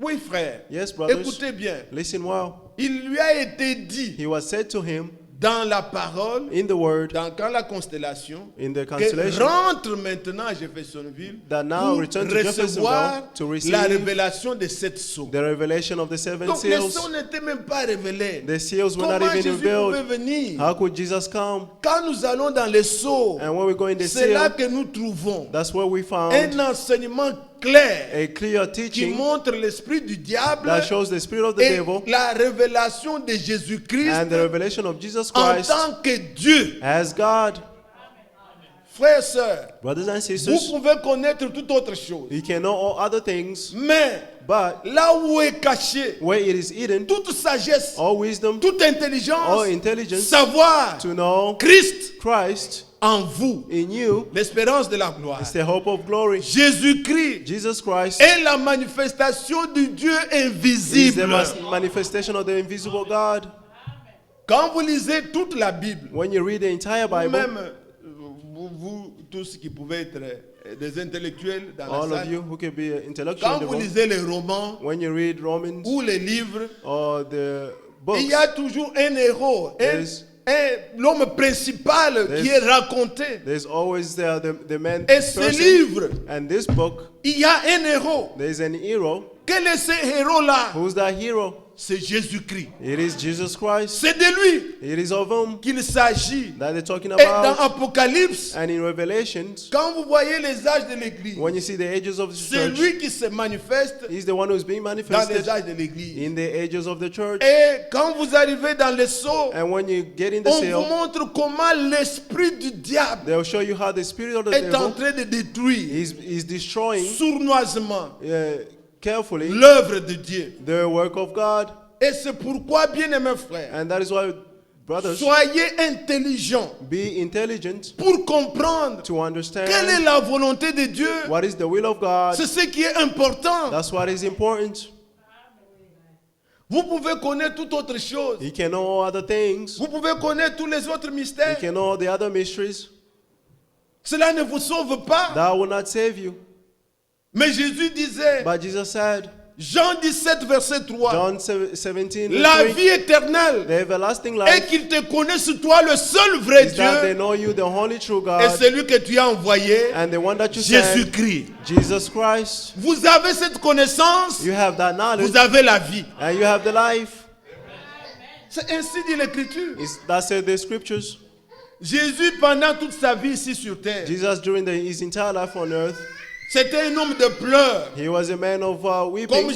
Oui, frère. Yes, brothers. Écoutez bien. Listen well. Il lui a été dit He was said to him dans la parole, in the word, quand la constellation, in the que constellation, rentre maintenant à Jeffersonville that now pour return to recevoir Jeffersonville to receive la révélation de cette sceaux. the revelation of the seven Donc les seals. sceaux n'étaient même pas révélés. The seals were Comment not even Jésus pouvait revealed. venir? How could Jesus come? Quand nous allons dans les sceaux, And when we go in the c'est là seal, que nous trouvons that's where we found un enseignement clair a clear qui teaching montre l'esprit du diable that shows the spirit of the et devil la révélation de Jésus-Christ and the revelation of Jesus en Christ tant que Dieu. as God. Frères et sœurs, Brothers and vous sisters, pouvez connaître toute autre chose. you can know all other things, Mais but là où est caché where it is hidden, toute sagesse, all wisdom, toute intelligence, all intelligence, savoir to know Christ Christ en vous, in you l'espérance de la gloire. is the hope of glory. Jésus-Christ Jesus Christ est la manifestation du Dieu is the invisible. manifestation of the invisible God. Quand vous lisez toute la Bible, When you read the entire Bible, même vous tous qui pouvez être des intellectuels dans all la of salle, you who can be intellectual in quand the vous room, lisez les romans when you read Romans ou les livres, or the il books, y a toujours un héros, There's- l'homme principal qui est raconté. there's always the man Et ce person. livre, And this book, il y a un héros. there's an hero. Quel est ce héros-là? Who's that hero? C'est Jésus-Christ. It is Jesus Christ. C'est de lui It is of him qu'il s'agit. that they're talking Et dans about. Apocalypse, And in Revelations, quand vous voyez les âges de l'Église, when you see the ages of the c'est church, lui qui se manifeste he's the one who's being dans les manifested âges de l'Église. in the ages of the church. Et quand vous arrivez dans les sceaux, And when you get in the on vous seal, montre comment l'esprit du diable they'll show you how the spirit of the est en devil train de détruire is destroying sournoisement carefully l'œuvre de Dieu. the work of God. Et c'est pourquoi, bien-aimés frères, And that is why, brothers, soyez intelligents be intelligent pour comprendre to understand quelle est la volonté de Dieu. what is the will of God. C'est ce qui est important. That's what is important. Vous pouvez connaître toute autre chose. You can know all other things. Vous pouvez connaître tous les autres You mystères. can know all the other mysteries. Cela ne vous sauve pas. That will not save you. Mais Jésus disait, But Jesus said, Jean 17, verset 3, John 17, la verse 3, vie éternelle the everlasting est life qu'ils te connaissent toi le seul vrai is that they Dieu know you, the only true et God, celui que tu as envoyé, and the one that you sent, Jésus-Christ. Jesus Christ. Vous avez cette connaissance, You have that knowledge, vous avez la vie. and you have the life. C'est ainsi dit l'Écriture. That said the scriptures. Jésus, pendant toute sa vie ici sur terre, Jesus, during his entire life on earth, c'était un homme de pleurs, he was a man of comme weeping,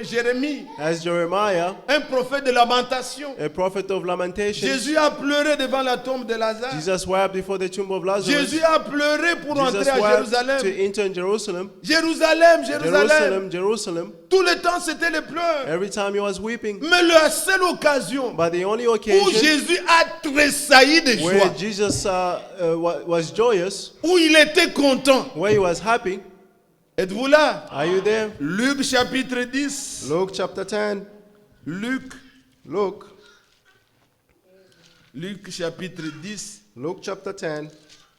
Jérémie, as Jeremiah, un prophète de lamentation. a prophet of lamentation. Jésus a pleuré devant la tombe de Lazare. Jesus wept before the tomb of Lazarus. Jésus a pleuré pour Jesus entrer à wept Jérusalem. to enter in Jerusalem. Jérusalem, Jérusalem. Jerusalem. Tout le temps, c'était les pleurs. Every time he was weeping. Mais la seule occasion But the only où occasion Jésus a tressailli de joie, where Jesus was joyous, où il était content, where he was happy, Êtes-vous là? Are you there? Luc chapitre 10. Luke chapter 10. Luc Luke chapitre 10. Luke chapter 10.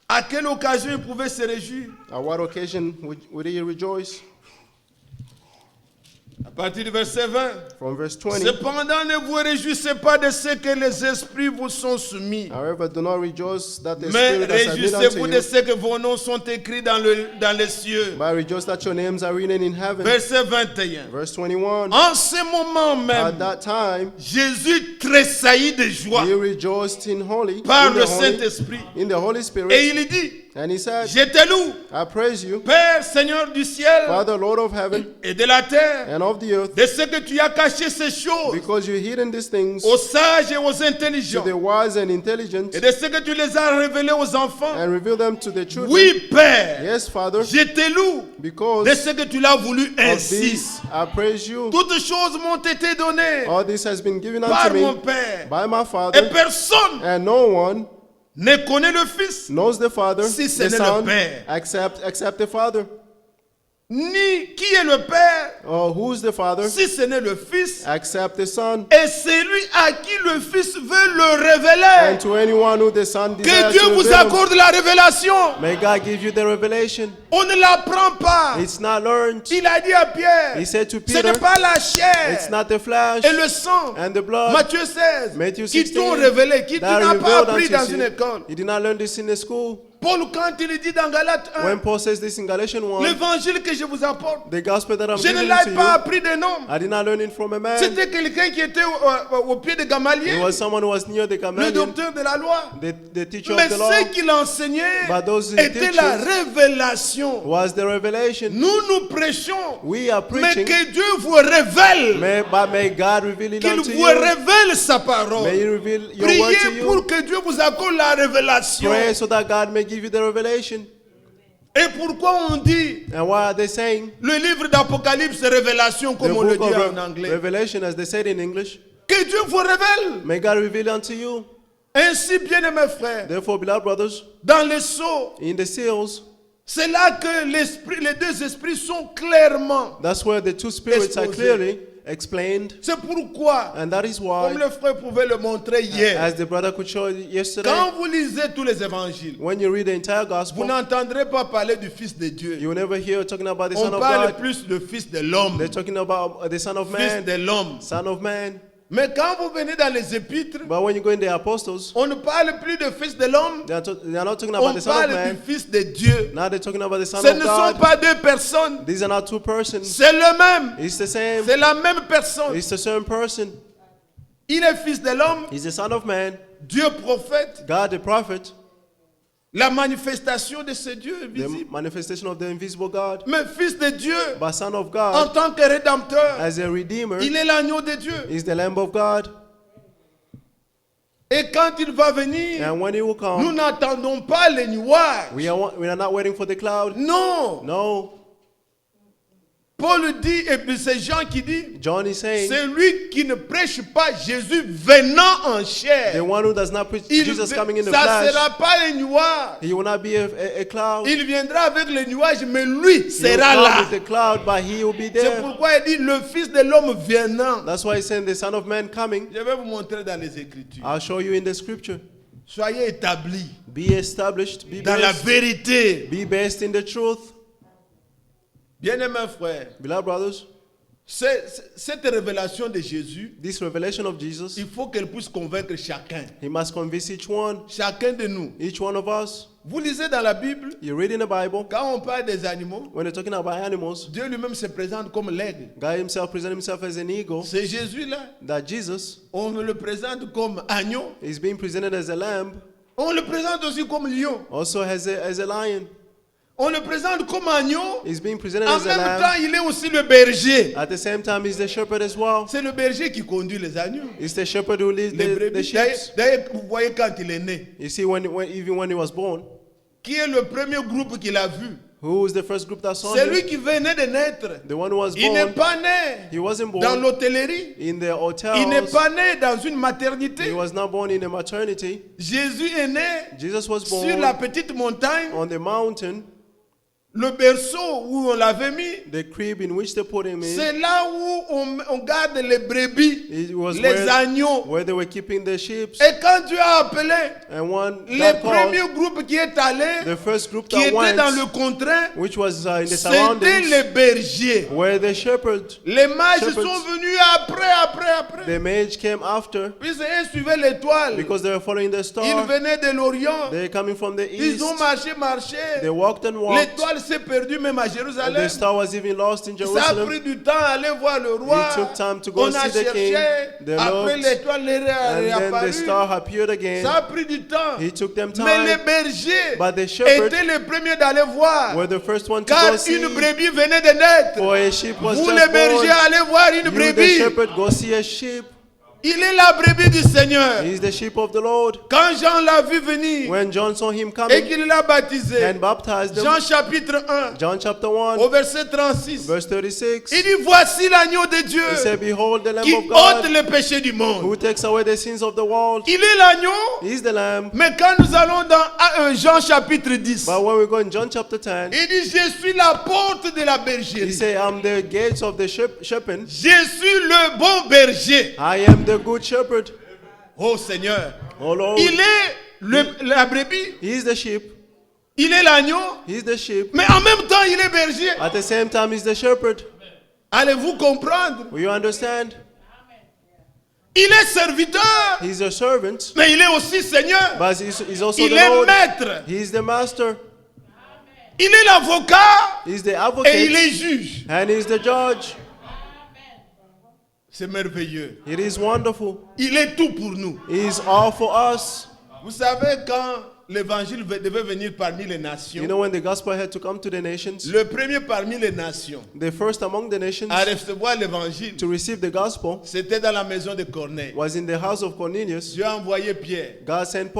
À quelle occasion il pouvait se réjouir? At what occasion would he rejoice? À partir du verset 20. From verse 20. Cependant, ne vous réjouissez pas de ce que les esprits vous sont soumis, However, do not rejoice that the mais Spirit has submitted réjouissez-vous unto de you, ce que vos noms sont écrits dans les cieux. but rejoice that your names are written in heaven. Verset 21. Verse 21. En ce moment At même, that time, Jésus tressaillit de joie he rejoiced in par in le the Holy, Saint-Esprit. in the Holy Et Spirit, il dit, and he said, je te loue, I praise you, Père, Seigneur du ciel Father, Lord of heaven et de la terre, and of the earth, de ce que tu as caché ces choses because you hidden these things aux sages et aux to intelligents, the wise and intelligent, et de ce que tu les as révélés aux enfants. and reveal them to the children. Oui, Père, Yes, Father, je te loue because de ce que tu l'as voulu of ainsi. this I praise you. Toutes choses m'ont été données All this has been given par unto mon me Père, by my et Father, personne and no one ne connaît le Fils, knows the Father, Si ce the n'est le Son, Père. except the Father. ni qui est le Père, Or who's the Father, si ce n'est le Fils, except the Son, et celui à qui le Fils veut le révéler. and to anyone who the Son Que desires Dieu to vous reveal him. accorde la révélation. May God give you the revelation. On ne l'apprend pas. It's not learned. Il a dit à Pierre, He said to ce Peter, n'est pas la chair it's not the flesh et le sang, and the blood Matthieu 16, Matthew qui 16, t'ont révélé, qui tu that n'as pas revealed appris unto dans you. une école. You did not learn this in the school. Paul, quand il dit dans Galates 1, When Paul says this in Galatians 1, l'évangile que je vous apporte, the gospel that I'm je ne giving l'ai to pas you, appris des noms. I did not learn it from a man. C'était quelqu'un qui était au pied de It Gamaliel, was someone who was near the le Gamaliel, docteur de la loi. the teacher Mais of the law, ce qu'il enseignait but those était la teachings révélation. was the revelation. Nous prêchons, We are mais preaching, que Dieu vous révèle, but may God reveal it qu'il unto vous you. révèle sa May parole. He reveal your word to Priez pour you. que Dieu vous accorde la révélation. Pray so that God may give you the revelation. Et pourquoi on dit And what are they saying? le livre d'Apocalypse, révélation, The comme on le book dit of en anglais? Revelation, as they said in English. Que Dieu vous révèle. May God reveal unto you. Ainsi, bien-aimés frères, Therefore, beloved brothers, dans les sceaux, in the seals, c'est là que les deux esprits sont clairement. that's where the two spirits are Exposé. clearly explained. C'est pourquoi, And that is comme why, le frère pouvait le montrer hier, as the brother could show yesterday, quand vous lisez tous les évangiles, when you read the entire vous gospel, n'entendrez pas parler du Fils de Dieu. you will never hear talking about the On Son of parle God. plus du Fils de l'homme. They're talking about the Son of Fils Man, de l'homme. Son of Man. Mais quand vous venez dans les épîtres, But when you go in the apostles, on ne parle plus de Fils de l'homme, they are not talking about on the Son of parle Man. du Fils de Dieu. Now they're talking about the Son Ce of ne sont God. pas deux personnes, These are not two persons. c'est le même. It's the same. C'est la même personne. It's the same person. Il est Fils de l'homme, He's the Son of Man. Dieu prophète. God the prophet. La manifestation de ce Dieu est The visible. manifestation of the invisible God. Mais Fils de Dieu, But Son of en God, tant que rédempteur, as a Redeemer, il est l'agneau de Dieu. is the Lamb of God. Et quand il va venir, And when He will nous come, n'attendons pas les nuages. we are not waiting for the cloud. Non. No. Paul dit, et puis c'est Jean qui dit, John is saying, c'est lui qui ne prêche pas Jésus venant en the chair. one who does not preach Jesus coming in the Ça ne flesh, sera pas les nuages. He will not be a cloud. Il viendra avec les nuages, mais lui He will sera come là. with the cloud, but He will be C'est there. pourquoi il dit le Fils de l'homme venant. That's why He sent the Son of Man coming. Je vais vous montrer dans les Écritures. I'll show you in the scripture. Soyez établis Be established, be dans la based, vérité. be based in the truth. Bien-aimés frères, Beloved brothers, cette révélation de Jésus, this revelation of Jesus, il faut qu'elle puisse convaincre chacun. He must convince each one Chacun de nous. of us. Vous lisez dans la Bible, You read in the Bible, quand on parle des animaux, when they're talking about animals, Dieu lui-même se présente comme l'aigle. God Himself presents Himself as an eagle, C'est Jésus-là. that Jesus On le présente comme agneau. is being presented as a lamb, On le présente aussi comme lion. also as a lion. On le présente comme agneau. He's being presented En as a même lamb. temps, il est aussi le berger. At the same time, He's the shepherd as well. C'est le berger qui conduit les agneaux. He's the shepherd who leads Les the brebis. sheep. D'ailleurs, vous voyez quand il est né. You see, even when He was born, Qui est le premier groupe qu'il a vu? who was the first group that saw C'est Him? lui qui venait de naître. The one who was Il n'est born. pas né He wasn't dans born l'hôtellerie. in the Il n'est hotels. pas né dans une He maternité. was not born in a maternity. Jésus est né Jesus was sur la born petite montagne, on the mountain, le berceau où on l'avait mis, The crib in which they put him in, c'est là où on garde les brebis, it was les agneaux. where they were keeping the sheep. Et quand Dieu a appelé, And one les that called, premiers groupes qui est allé, the first group qui that étaient dans le went, contraint, which was in the c'était surroundings, les bergers. were the shepherds. Les mages Shepherds. sont venus après. The mage came after Puisqu'ils suivaient l'étoile. because they were following the Ils star. venaient de l'Orient. They're coming from the Ils east. ont marché. They walked and walked. L'étoile s'est perdue même à And the Jérusalem. star was even lost in Ça a Jerusalem. pris du temps à aller voir le roi. It took time to go On a see the king. cherché. They Après looked. l'étoile est And then the réapparue. star appeared again. Ça a pris du temps. He took them Mais les time. bergers But the shepherds étaient les premiers d'aller voir. were the first one to Car go see. une brebis venait de naître. For a sheep was Vous les just bergers born. allez voir une You, the brebis. shepherd, go see a sheep. Il est la brebis du Seigneur. He's the sheep of the Lord. Quand Jean l'a vu venir When John saw him et coming qu'il l'a baptisé, and baptized them, Jean chapitre 1, John chapter 1, au verset 36, verse 36, il dit voici l'agneau de Dieu he said, Behold the Lamb qui of ôte God les péchés du monde. who takes away the sins of the world. Il est l'agneau, He's the Lamb. mais quand nous allons dans Jean chapitre 10, But when we go in John chapter 10, il dit je suis la porte de la he bergerie. said, I'm the gates of the shepherd. Je suis le bon berger. I am the good shepherd. Oh Seigneur, Oh Lord, il est la brebis, he's the sheep. il est l'agneau, He's the sheep. mais en même temps il est berger. At the same time, he's the shepherd. Allez-vous comprendre? Will you understand? Il est serviteur, He's a servant, mais il est aussi Seigneur. but he's also Il the est Lord. maître. He's the master. Il est l'avocat He's the et il advocate. est juge. And he's the judge. C'est merveilleux. It is wonderful. Il est tout pour nous. He's all for us. Vous savez, quand l'évangile devait venir parmi les nations, You know, when the gospel had to come to the nations, le premier parmi les nations the first among the nations à recevoir l'évangile, to receive the gospel c'était dans la maison de Corneille. was in the house of Cornelius. Dieu a envoyé Pierre. God sent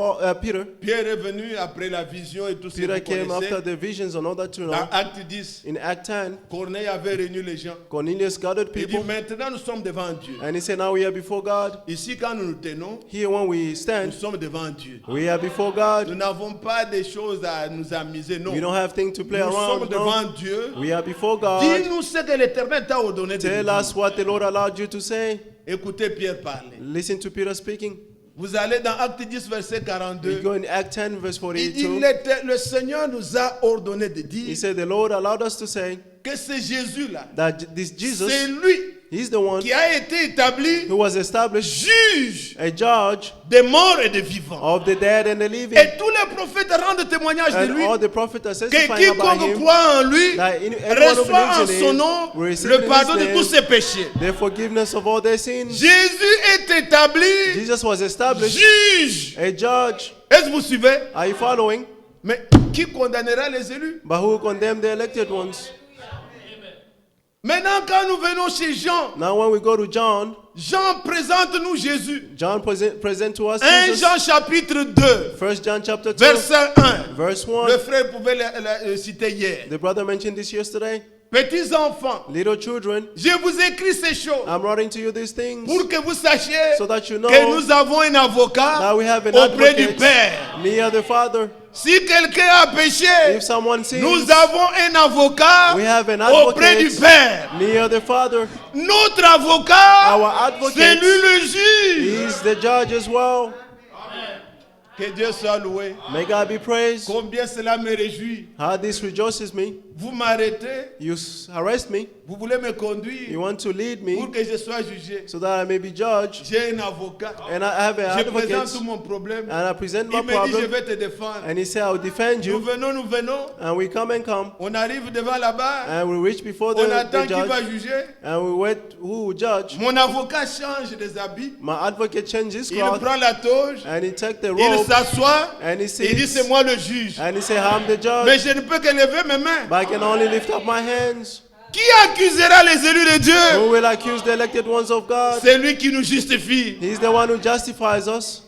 Peter. Pierre est venu après la vision et tout ce que Peter vous came connaissez. after the visions and all that, you Dans know. Acte 10, In Act 10, Corneille avait réuni les gens. Cornelius gathered Il dit people maintenant nous sommes devant Dieu. and he said, now we are before God. Ici quand nous nous tenons, Here when we nous stand, sommes devant Dieu. we are before Nous God. n'avons pas des choses à nous amuser, non. We don't have things to play Nous sommes around. devant No. Dieu. We are before God. Dis-nous ce que l'Éternel t'a ordonné de Tell nous us what the Lord allowed you to say. dire. Écoutez Pierre parler. Listen to Peter speaking. Vous allez dans Acte 10, verset We 42. go in Act 10, verse Il dit, 42. le Seigneur nous a ordonné de He dire said, the Lord allowed us to say que c'est Jésus-là. that this C'est Jesus, lui he's the one qui a été établi who was established juge a judge des morts et des vivants. of the dead and the living. Et tous les prophètes rendent témoignage de And lui. all the prophets are Que testifying about quiconque him croit en lui that everyone who reçoit en believes in son him nom will receive le in pardon his de tous name ses péchés. the forgiveness of all their sins. Jésus est établi Jesus was established juge. a judge. Est-ce que vous suivez? Are you following? Mais qui condamnera les élus? But who condemned the elected ones? Maintenant, quand nous venons chez Jean, Now when we go to John, Jean présente-nous Jésus. John present to us 1 Jesus. Jean chapitre 2, 1 John chapter 2, verset 1. verse Le 1. frère pouvait le citer hier. The brother mentioned this yesterday. Petits enfants, Little children, je vous écris ces choses I'm writing to you these things pour que vous sachiez so that you know que nous avons un avocat that we have an auprès du advocate Père. near the Father. Si quelqu'un a péché, If someone sins, nous avons un avocat we have an auprès du advocate Père. near the Father. Notre avocat, Our advocate c'est lui le juge. He's the judge as well. Que Dieu soit loué. May God be praised. Combien cela me réjouit. How this rejoices me. Vous m'arrêtez, You arrest me. vous voulez me conduire You want to lead pour me que je sois jugé. so that I may be judged. J'ai un avocat. And I have an Je présente advocate. tout mon problème. And I present my Il me dit, je problem. vais te défendre. And he said, I will defend Nous you. venons. And we come and come. On arrive devant la barre. And we reach before On the attend qui va judge. juger. And we wait who will judge. Mon avocat change des habits. My advocate changes Il cloth. prend la toge. And he take the Il robe. s'assoit. And he Il dit, c'est sits. moi le juge. And he say, I'm the Mais judge. je ne peux que lever mes mains. But I can only lift up my hands. Qui accusera les élus de Dieu? Who will accuse the elected ones of God? C'est lui qui nous justifie. He's the one who justifies us.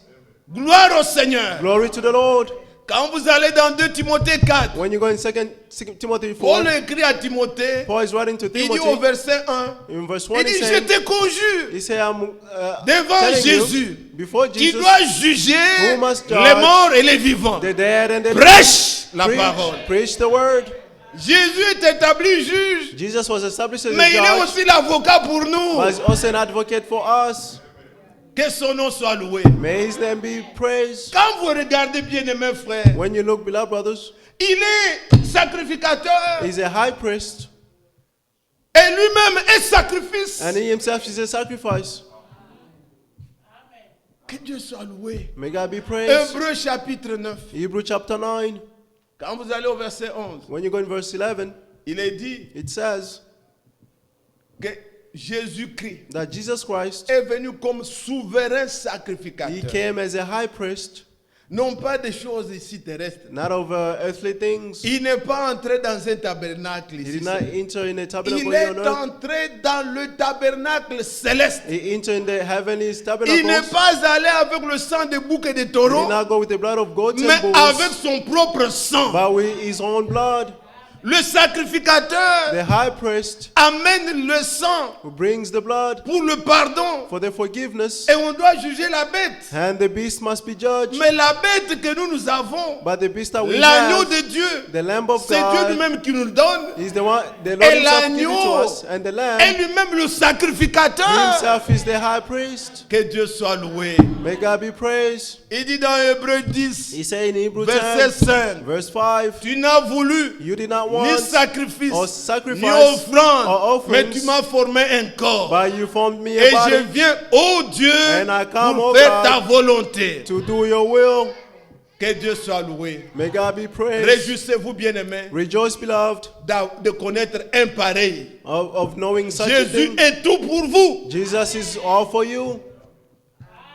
Gloire au Seigneur. Glory to the Lord. Quand vous allez dans 2 Timothée 4, When you go in 2 Timothy 4, Paul écrit à Timothée, Paul is writing to il dit au Timothy verset 1, in verse 1, il dit, he je said, te conjure he said, I'm devant telling Jésus, you, before qui Jesus, doit juger who must judge les morts et les vivants. the dead and the Prêche la preach, parole. preach the word. Jésus est établi juge, Jesus was established as a mais il est judge, aussi l'avocat pour nous. but he's also an advocate for us. Que son nom soit loué. May his name be praised. Quand vous regardez bien, mes frères, When you look, beloved brothers, il est sacrificateur he's a high priest, et lui-même est sacrifice. and he himself is a sacrifice. Que Dieu soit loué. May God be praised. Hébreux chapitre 9. Hebrews chapter 9, Quand vous allez au verset 11, when you go in verse 11, il est dit it says que Jésus-Christ that Jesus Christ, est venu comme souverain he sacrificateur. came as a high priest, Non pas des choses ici terrestres. not of earthly things. Il n'est pas entré dans un tabernacle He ici. did not enter in a tabernacle Il here est on earth. entré dans le tabernacle céleste. He entered in the heavenly Il tabernacles. n'est pas allé avec le sang de boucs et de He did taureaux, not go with the blood of goats mais and avec bulls, son propre sang. but with his own blood. Le sacrificateur The high priest amène le sang who brings the blood pour le pardon. for the forgiveness, Et on doit juger la bête. and the beast must be judged. Mais la bête que nous avons, But the beast that we l'agneau have, de Dieu, the Lamb of c'est Dieu God, lui-même qui nous le donne. is the one, the Lord Et himself gives it to l'agneau us, and the Lamb est lui-même le sacrificateur. himself is the high priest. Que Dieu soit loué. May God be praised. Il dit dans Hébreux 10, He said in Hebrews verset 10, 5, verse 5, tu n'as voulu you did not ni want, sacrifice, or sacrifice, ni offrande, or offerings, mais tu m'as formé un corps. but you formed me Et a je body viens, ô Dieu, And I come, pour O faire ta God, volonté. to do your will. Que Dieu soit loué. May God be praised. Réjouissez-vous, bien-aimés, Rejoice, beloved, de connaître un pareil. of knowing such a Jésus thing. est tout pour vous. Jesus is all for you.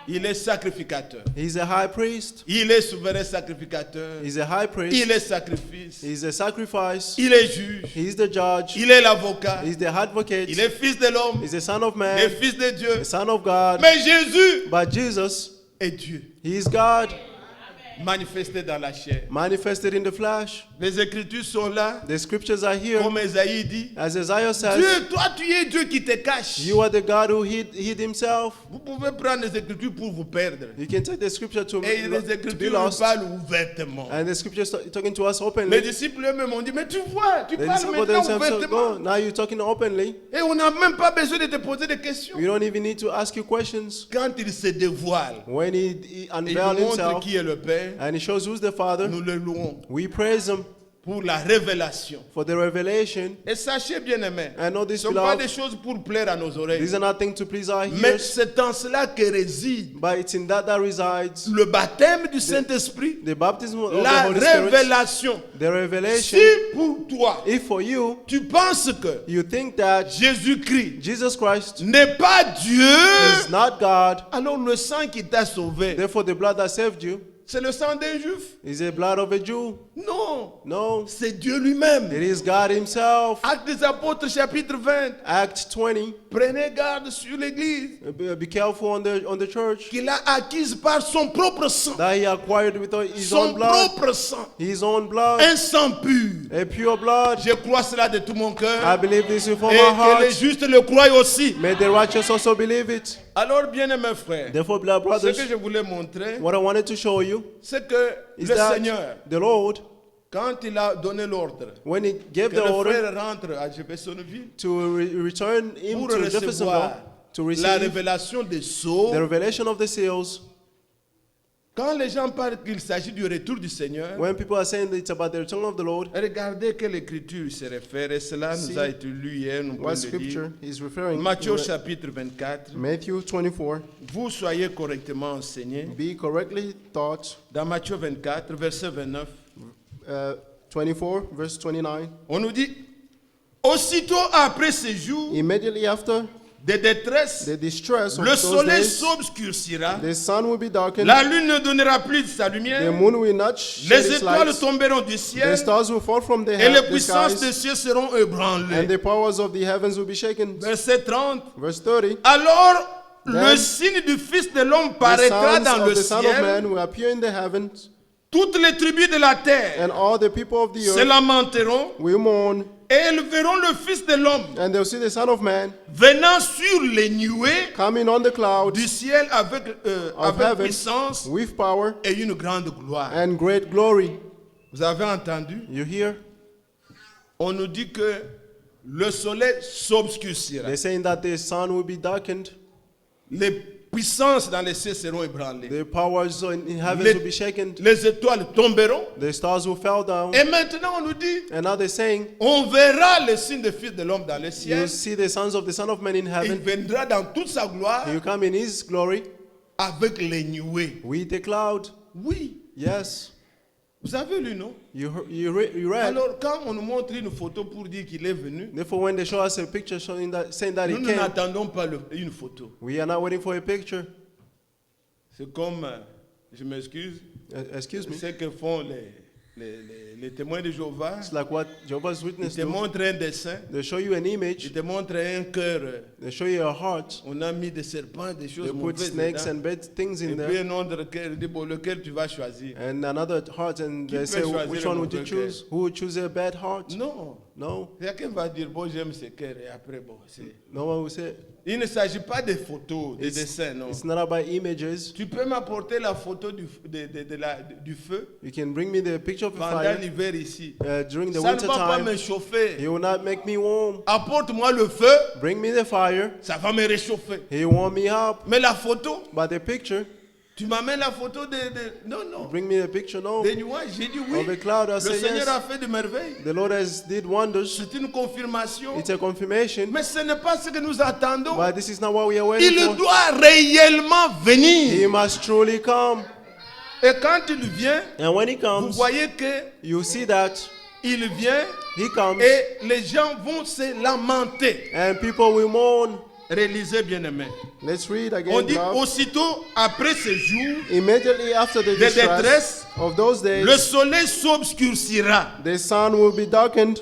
Il est sacrificateur. He's a high priest. Il est souverain sacrificateur. He's a high priest. Il est sacrifice. He's a sacrifice. Il est juge. He's the judge. Il est l'avocat. He's the advocate. Il est fils de l'homme. He's the son of Le man. fils de Dieu. The son of God. Mais Jésus But Jesus, est Dieu, he is God, manifesté dans la chair. manifested in the flesh. Les Écritures sont là. The scriptures are here. Comme Esaïe dit, As Isaiah says, Dieu, toi tu es Dieu qui te cache. you are the God who hid himself. Vous pouvez prendre les Écritures pour vous perdre. You can take the scripture to Et les be Écritures lost. parlent ouvertement. And the scriptures talking to us Les openly. disciples eux-mêmes ont dit, mais tu vois, tu The parles disciples maintenant themselves said, ouvertement. "Go, now you're talking openly. Et on n'a même pas besoin de te poser des questions. You don't even need to ask you questions." Quand il se dévoile, When he il unveiled montre himself qui est le Père, and he shows who's the Father, nous le louons we praise him pour la révélation. for the revelation. Et sachez, bien-aimés, I know ce this, ne sont pas des beloved. choses pour plaire à nos oreilles. These are nothing to please our Mais ears, c'est en cela que réside but it's in that resides le baptême du Saint-Esprit, the baptism of la the Holy Spirit, révélation. the revelation. Si pour toi, If for you, tu penses que you think that Jésus-Christ Jesus Christ n'est pas Dieu, is not God, alors le sang qui t'a sauvé, therefore the blood that saved you c'est le sang d'un juif? is the blood of a Jew. Non, No, c'est Dieu lui-même. it is God himself. Actes des apôtres chapitre 20. Acts 20. Prenez garde sur l'église Be careful on the church qu'il a acquise par son propre sang. that he acquired with his Son own blood. propre sang. His own blood. Un sang pur. A pure blood. Je crois cela de tout mon I cœur. believe this with all Et my que les heart. justes le croient aussi. May the righteous also believe it. Alors, bien-aimés frères, Therefore, beloved ce brothers, que je voulais montrer, what I wanted to show you c'est que is le that Seigneur, the Lord, quand il a donné l'ordre when he gave que the le order frère rentre à Jeffersonville to return him pour to recevoir Jeffersonville to la receive révélation des sceaux, the revelation of the seals, quand les gens parlent qu'il s'agit du retour du Seigneur, when people are saying that it's about the return of the Lord, regardez quelle écriture se réfère. Et cela nous a été lu hier, nous pouvons what le scripture lire. is referring Matthieu to? chapitre 24. Matthew 24. Vous soyez correctement enseignés. Be correctly taught. Dans Matthieu 24, verset 29, 24, verse 29. on nous dit, aussitôt après ces jours Immediately after de détresse, the distress of le those soleil days, s'obscurcira, the sun will be darkened, la lune ne donnera plus de sa the lumière, moon will not shed les its étoiles lights, tomberont du the ciel, stars will fall from the, et les the puissances des skies, cieux seront and ébranlées. the powers of the heavens will be shaken. Verset 30. Verse 30. Alors, le Then signe du Fils de l'homme The paraîtra sons dans of le the Son of ciel. Man will appear in the heavens, Toutes les tribus de la terre and all the people of the se earth lamenteront, will mourn, et ils verront le Fils de l'homme and they'll see the Son of Man venant sur les nuées coming on the clouds du ciel avec of heaven puissance with power et une grande gloire. and great glory. Vous avez entendu? You hear? on nous dit que le soleil s'obscurcira. They're saying that the sun will be darkened, Les puissances dans les cieux seront ébranlées. the powers in heaven Les- will be shaken, Les étoiles tomberont. the stars will fall down. Et maintenant, on nous dit, And now they're saying, on verra le signe du Fils de l'homme dans le you ciel. see the sons of the Son of Man in Il heaven. viendra dans toute sa gloire He will come in his glory avec les nuées. with the cloud. Oui, Yes. vous avez lu, non? You read. Alors, quand on nous montre une photo pour dire qu'il est venu, Therefore, when they show us a picture showing that, saying that nous he came, n'attendons pas une photo. we are not waiting for a picture. C'est comme, je m'excuse, Excuse me. ce que font les témoins de Jéhovah. It's like what Jehovah's Ils Witnesses te do. montrent un dessin, They show you an ils image. te montrent un cœur. They show you a heart. On a mis des serpents, des choses They put mauvaises snakes dedans. and bad things Et in puis there. un autre lequel tu vas choisir. And another heart, and Qui they peut say, choisir which le one would you mauvais choose? Who would choose a bad heart? Non. No. Quelqu'un va dire, bon, j'aime ce cœur, et après, bon, c'est... No one will say. Il ne s'agit pas de photos, de dessins, non. It's not about images. Tu peux m'apporter la photo du feu You can bring me the picture of a pendant fire l'hiver ici. during the Ça ne winter va pas me time. chauffer. He will not make me warm. Apporte-moi le feu, Bring me the fire. ça va me réchauffer. He will warm me up. Mais la photo, But the picture, tu m'amènes la photo de... Non, non. bring me a picture. No. Des nuages, j'ai dit oui. Of a cloud, I Le say Seigneur yes. a fait de merveilles. The Lord has did wonders. C'est une confirmation. It's a confirmation. Mais ce n'est pas ce que nous attendons. But this is not what we are waiting Il for. doit réellement He venir. must truly come. Et quand il vient, And when he vous comes, voyez que you see that il vient he comes et les gens vont se lamenter. and people will mourn. Réalisez, bien-aimés. Let's read On again. dit Now. aussitôt après ce jour, Immediately after the de distress détresse, of those le days, soleil s'obscurcira. the sun will be darkened,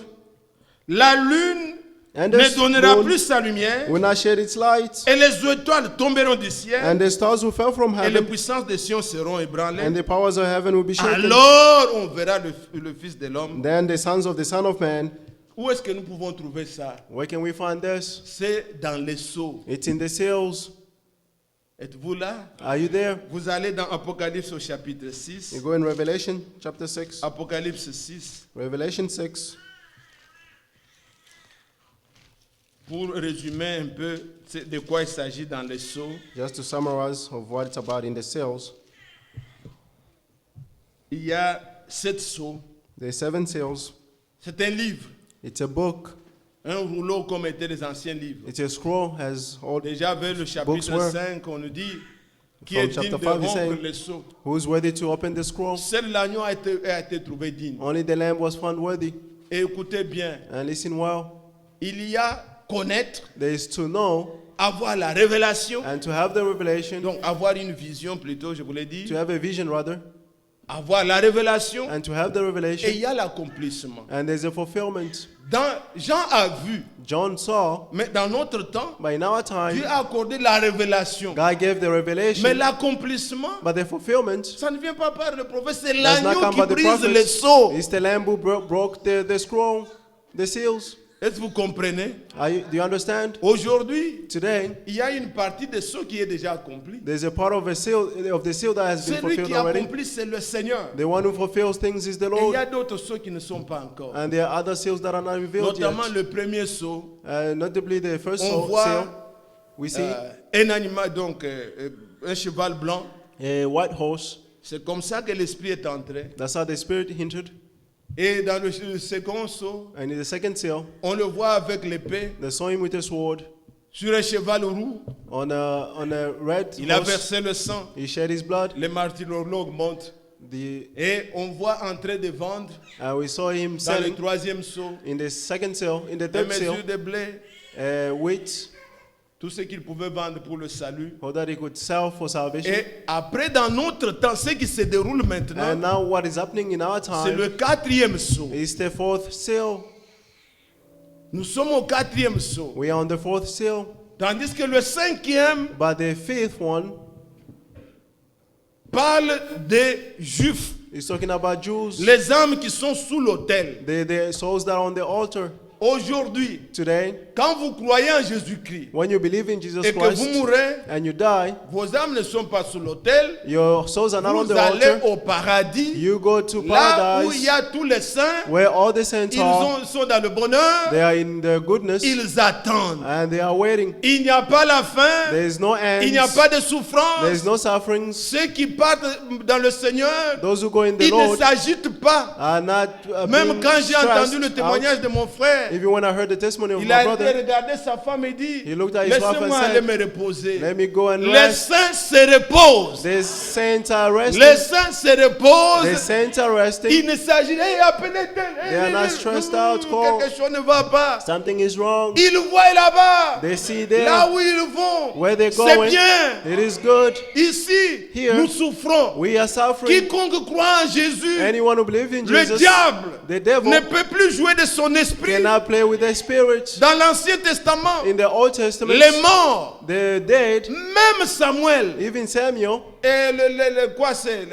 La lune and ne the donnera moon plus sa lumière. will not shed its light, Et les étoiles tomberont du ciel. and the stars will fall from Et les heaven, puissances des cieux seront ébranlées. and the powers of heaven will be shaken. Alors on verra le Fils de l'homme. Then the sons of the Son of Man, Où est-ce que nous pouvons trouver ça? where can we find this? C'est dans les sceaux. It's in the seals. Êtes-vous là? Are you there? Vous allez dans Apocalypse au chapitre 6. You go in Revelation chapter 6. Apocalypse 6. Revelation 6. Pour résumer un peu de quoi il s'agit dans les sceaux, Just to summarize of what it's about in the seals. il y a 7 sceaux. There's 7 seals. C'est un livre, It's a book. un rouleau comme étaient les anciens livres. It's a scroll, has all. Déjà vers le chapitre Books were- 5, on nous dit qui From est digne chapter de 5, he's rompre saying- les sceaux. Who's worthy to open the scroll? Seul l'agneau a été trouvé digne. Only the Lamb was found worthy. Et écoutez bien, And listen well. il y a connaître, There is to know avoir la révélation, and to have the revelation, donc avoir une vision plutôt, je vous l'ai dit, to have a vision rather, avoir la révélation, and to have the et il revelation, y a l'accomplissement. and there's a fulfillment. Jean a vu, John saw, mais dans notre temps, but in our Dieu time, a accordé la révélation. God gave the Mais revelation, l'accomplissement, but the fulfillment ça ne vient pas par le prophète, c'est does not l'agneau come qui by the brise les prophets. sceaux. It's the Lamb who broke the scroll, the seals. Est-ce que vous comprenez? Do you understand? Aujourd'hui, Today, il y a une partie de sceaux qui est déjà accomplie. there's a part of the seal that has been Celui fulfilled qui already. accomplit, c'est le Seigneur. The one who fulfills things is the Et il y Lord. a d'autres sceaux qui ne sont pas encore. And there are other seals that are not revealed Notamment yet. le premier sceau. Notably the first On voit seal, we see un animal, donc un cheval blanc. a white horse. C'est comme ça que l'esprit est entré. That's how the Spirit entered. Et dans le second sceau, And in the second seal, on le voit avec l'épée they saw him with a sword sur un cheval roux. on a red Il a horse. versé le sang. He shed his blood. Les martyrologues montent. Et on voit entrer de vendre We saw him dans le selling troisième sceau in the second seal, in the des third seal, mesures de blé, wheat, tout ce qu'il pouvait vendre pour le salut. so that he could sell for salvation. Et après, dans notre temps, ce qui se déroule And maintenant, now what is happening in our c'est time le quatrième sceau. is the fourth seal. Nous sommes au quatrième sceau. We are on the fourth seal. Tandis que le cinquième But the fifth one parle des Juifs, is talking about Jews, les âmes qui sont sous l'autel. the souls that are on the altar. Aujourd'hui, Today, quand vous croyez en Jésus-Christ when you believe in Jesus et que vous Christ mourrez, and you die, vos âmes ne sont pas sur l'autel, your souls are not on vous the allez altar. au paradis, You go to là où il y paradise a tous les saints, where all the saints ils are. sont dans le bonheur, They are in the goodness ils attendent. and they are waiting. Il n'y a pas la faim, There is no il n'y a ends. pas de There souffrance. is no sufferings. Ceux qui partent dans le Seigneur, Those who go in the ils ne Lord s'agitent pas. are not Même being quand j'ai entendu stressed le out. témoignage de mon frère, Even when I heard the testimony of il my a été brother, regarder sa femme et dit, he looked at his wife and laissez-moi aller said, me reposer. let me go and Les rest. saints se reposent. The saints are Les resting. saints se The reposent. saints are resting. Il ne s'agit pas appelez They are not stressed out, call. quelque chose ne va pas. Something is wrong. Ils voient là-bas, They see là there où ils vont. where they're C'est going. bien. It is good. Ici, Here, nous souffrons. We are suffering. Quiconque croit en Jésus, Anyone who believes in le Jesus, diable the devil ne peut plus jouer de son esprit. cannot play with the spirit. Dans l'Ancien Testament, In the Old Testament, les morts, the dead, même Samuel, even Samuel, et quoi c'est,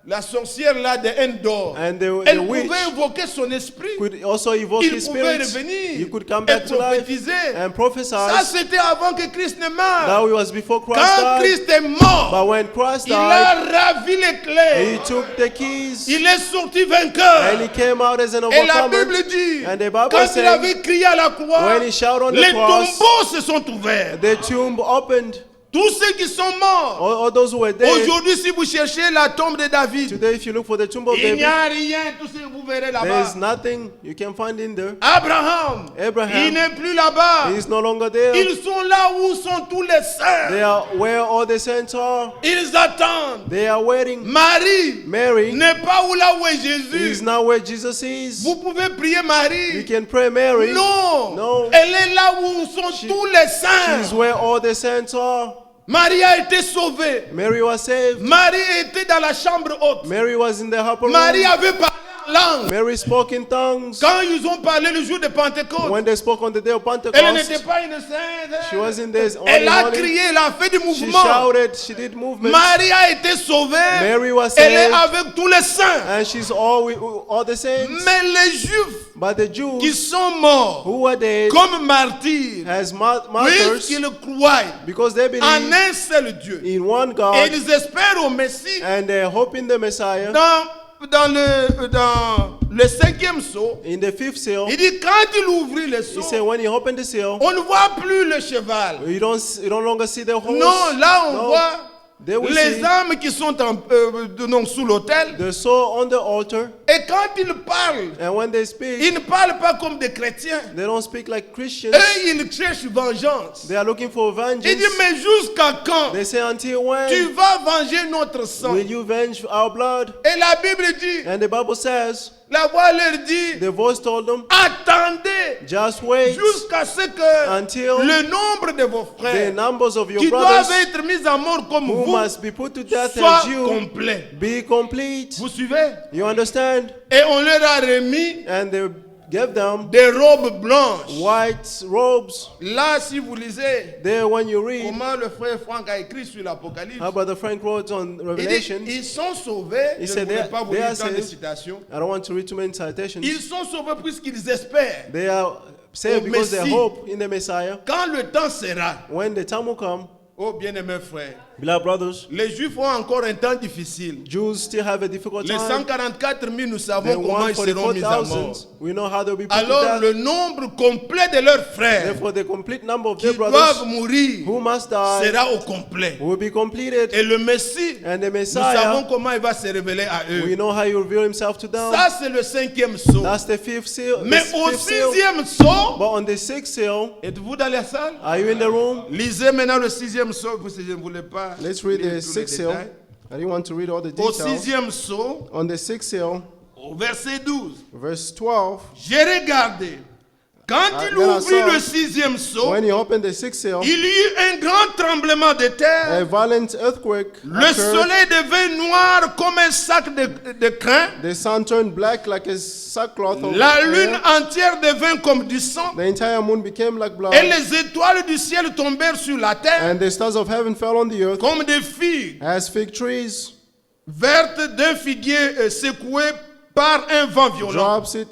la sorcière là de Endor, and the elle witch pouvait invoquer son esprit. could also evoke Il his pouvait spirit. revenir He could come et back to life prophétiser. and prophesy. Ça, c'était avant que Christ ne meure. That was before Christ Quand died. Christ est mort, But when Christ il died, a ravi les he clés. took the keys Il est sorti vainqueur. and he came out as an Et la overcomer. Bible dit, And the Bible quand il says, avait crié à la croix, when he shouted on the les cross, tombeaux se sont ouverts. the tomb opened. Tous ceux qui sont morts. All those who were dead. Aujourd'hui, si vous cherchez la tombe de David, Today, if you look for the tomb of il n'y David, a rien, tout ce que vous verrez there là-bas. is nothing you can find in there. Abraham, Abraham, il n'est plus là-bas. he is no longer there. Ils sont là où sont tous les saints. They are where all the saints are. Ils attendent. They are waiting. Marie Mary n'est pas où là où est is Jésus. now where Jesus is. Vous pouvez prier You Marie. can pray Mary. Non. No. Elle est là où sont tous les She's saints. where all the saints are. Marie a été sauvée. Mary was saved. Marie était dans la chambre haute. Mary was in the upper Marie room. avait parlé en langue. Mary spoke in tongues. Quand ils ont parlé le jour de Pentecôte, When they spoke on the day of elle n'était Pentecost, pas une sainte. she wasn't there Elle only a holy. crié, elle a fait du She mouvement. shouted, she did movement. Marie a été sauvée. Mary was Elle est saved. avec tous les saints. And she's all the saints. Mais les Juifs But the qui Jews sont morts who were dead comme martyrs, as martyrs, puisqu'ils croient because they en believe un seul Dieu, in one et God ils espèrent au Messie, and they hope in the Messiah. dans le 5e sceau, In the fifth seal, il dit quand il ouvrit le he sceau, said when he opened the seal, on ne voit plus le cheval. you don't longer see the horse. Non, là on No. voit They will les see âmes qui sont non, sous l'autel. the soul on the altar. Et quand ils parlent, And when they speak, ils ne parlent pas comme des chrétiens. they don't speak like Christians. Eux, ils cherchent vengeance. They are looking for Il vengeance. dit, mais jusqu'à quand They say, until tu when vas venger notre sang? will you venge our blood? Et la Bible dit, And the Bible says, la voix leur dit, the voice told them, attendez just wait jusqu'à ce que until le nombre de vos the frères numbers of your qui doivent brothers être mis à mort comme who vous must be put to death soit as you complet. be complete. Vous suivez? You understand? Et on leur a remis And they gave them des robes blanches. white robes. Là, si vous lisez There, when you read, comment le frère Franck a écrit sur l'Apocalypse, how about the Frank wrote on il dit, Revelation? ils sont sauvés. He Je ne said voulais pas vous they lire are tant de saved. citations. I don't want to read too many citations. Ils sont sauvés puisqu'ils espèrent. They are saved Au because they Messie. hope in the Messiah. Quand le temps sera, When the time will come, oh bien-aimés frères, beloved brothers, les Juifs ont encore un temps difficile. Jews still have a difficult Les time. 144 000, nous The savons comment ils seront mis à mort. 144,000, we know how they'll be put Alors to le death. nombre complet de leurs frères Therefore, the complete number of qui their doivent brothers mourir who must die sera au complet. will be completed. Et le Messie, And the nous savons Messiah, comment il va se révéler à we eux. know how he will reveal himself to them. Ça, c'est le 5e sceau. That's the fifth seal. Mais the au fifth seal. 6e sceau, But on the sixth seal, êtes-vous dans la salle? are you in the room? Lisez maintenant le 6e sceau, parce que je ne voulais pas Let's read lire the tous les sixth seal. détails. I didn't want to read all the Au details. 6e sceau, On the sixth seal, au verset 12, verse 12, j'ai regardé. Quand il then I ouvrit saw- le 6e sceau, when he opened the sixth seal, il y eut un grand tremblement de terre. a violent earthquake Le occurred. soleil devint noir comme un sac de crin. The sun turned black like a sackcloth of La hair. lune entière devint comme du sang. The entire moon became like blood, Et les étoiles du ciel tombèrent sur la terre and the stars of heaven fell on the earth comme des figues as fig trees, vertes d'un figuier secoué par un vent violent. drops it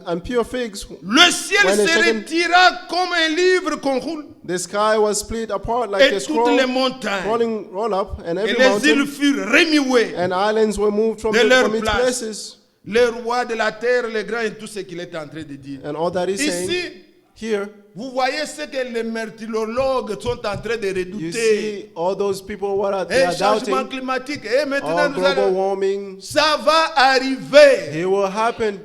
and pure figs, le ciel when se it's taken- retira comme un livre qu'on roule. the sky was split apart like Et a toutes scroll, les montagnes roll up, and et every les îles mountain furent remuées. and islands were moved from, de leur from its place. places. Le roi de la terre, le grand et tout ce qu'il est en train de dire. And all that he's saying Ici, here, vous voyez ce que les martyrologues sont en train de you redouter. see all those people what are, they Et are changement doubting. climatique. Et maintenant, All nous global allons... warming, Ça va arriver. it will happen.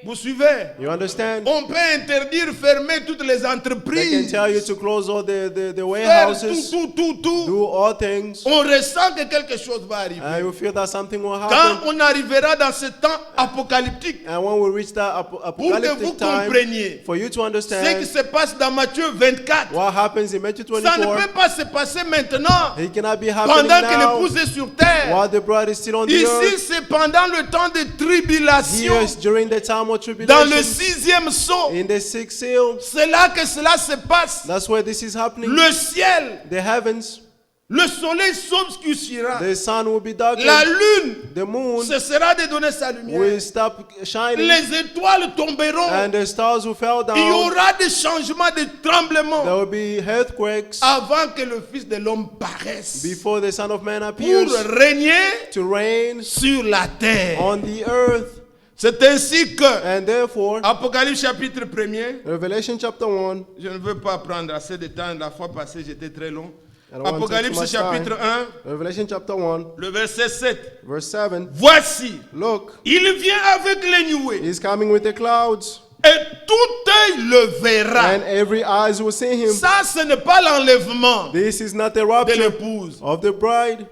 Vous suivez? You understand? On peut interdire, fermer toutes les They can entreprises. tell you to close all the Faire warehouses, tout. do all things, On ressent que quelque chose va arriver. and you feel that something will Quand happen. on arrivera dans ce temps apocalyptique, And when we reach that pour que vous apocalyptic time, compreniez for you to ce qui understand se passe dans Matthieu 24, what happens in Matthew ça ne 24, peut pas se passer maintenant, it cannot be happening pendant que now l'épouse est sur terre. while the bride is still on the Ici, earth. c'est pendant le temps de tribulation, Here is during the time of dans le tribulation, 6e sceau. in the sixth seal. C'est là que cela se passe. That's where this is happening. Le ciel, The heavens, le soleil s'obscurcira. the sun will be La darkened. lune The moon cessera de donner sa lumière. will stop shining. Les étoiles tomberont. And the stars will fall Il y down. aura des changements, des tremblements There will be earthquakes avant que le Fils de l'homme paraisse before the Son of Man pour appears régner to reign sur la terre. on the earth. C'est ainsi que, And therefore, Apocalypse chapitre 1er, Revelation chapter 1, je ne veux pas prendre assez de temps, la fois passée j'étais très long. I don't want to take too Apocalypse much chapitre time. 1, Revelation chapter 1, le verset 7. verse 7. Voici, Look, il vient avec les nuées he's coming with the clouds, et tout œil le verra. and every eyes will see him. Ça, ce n'est pas l'enlèvement This is not the de rapture l'épouse. of the bride.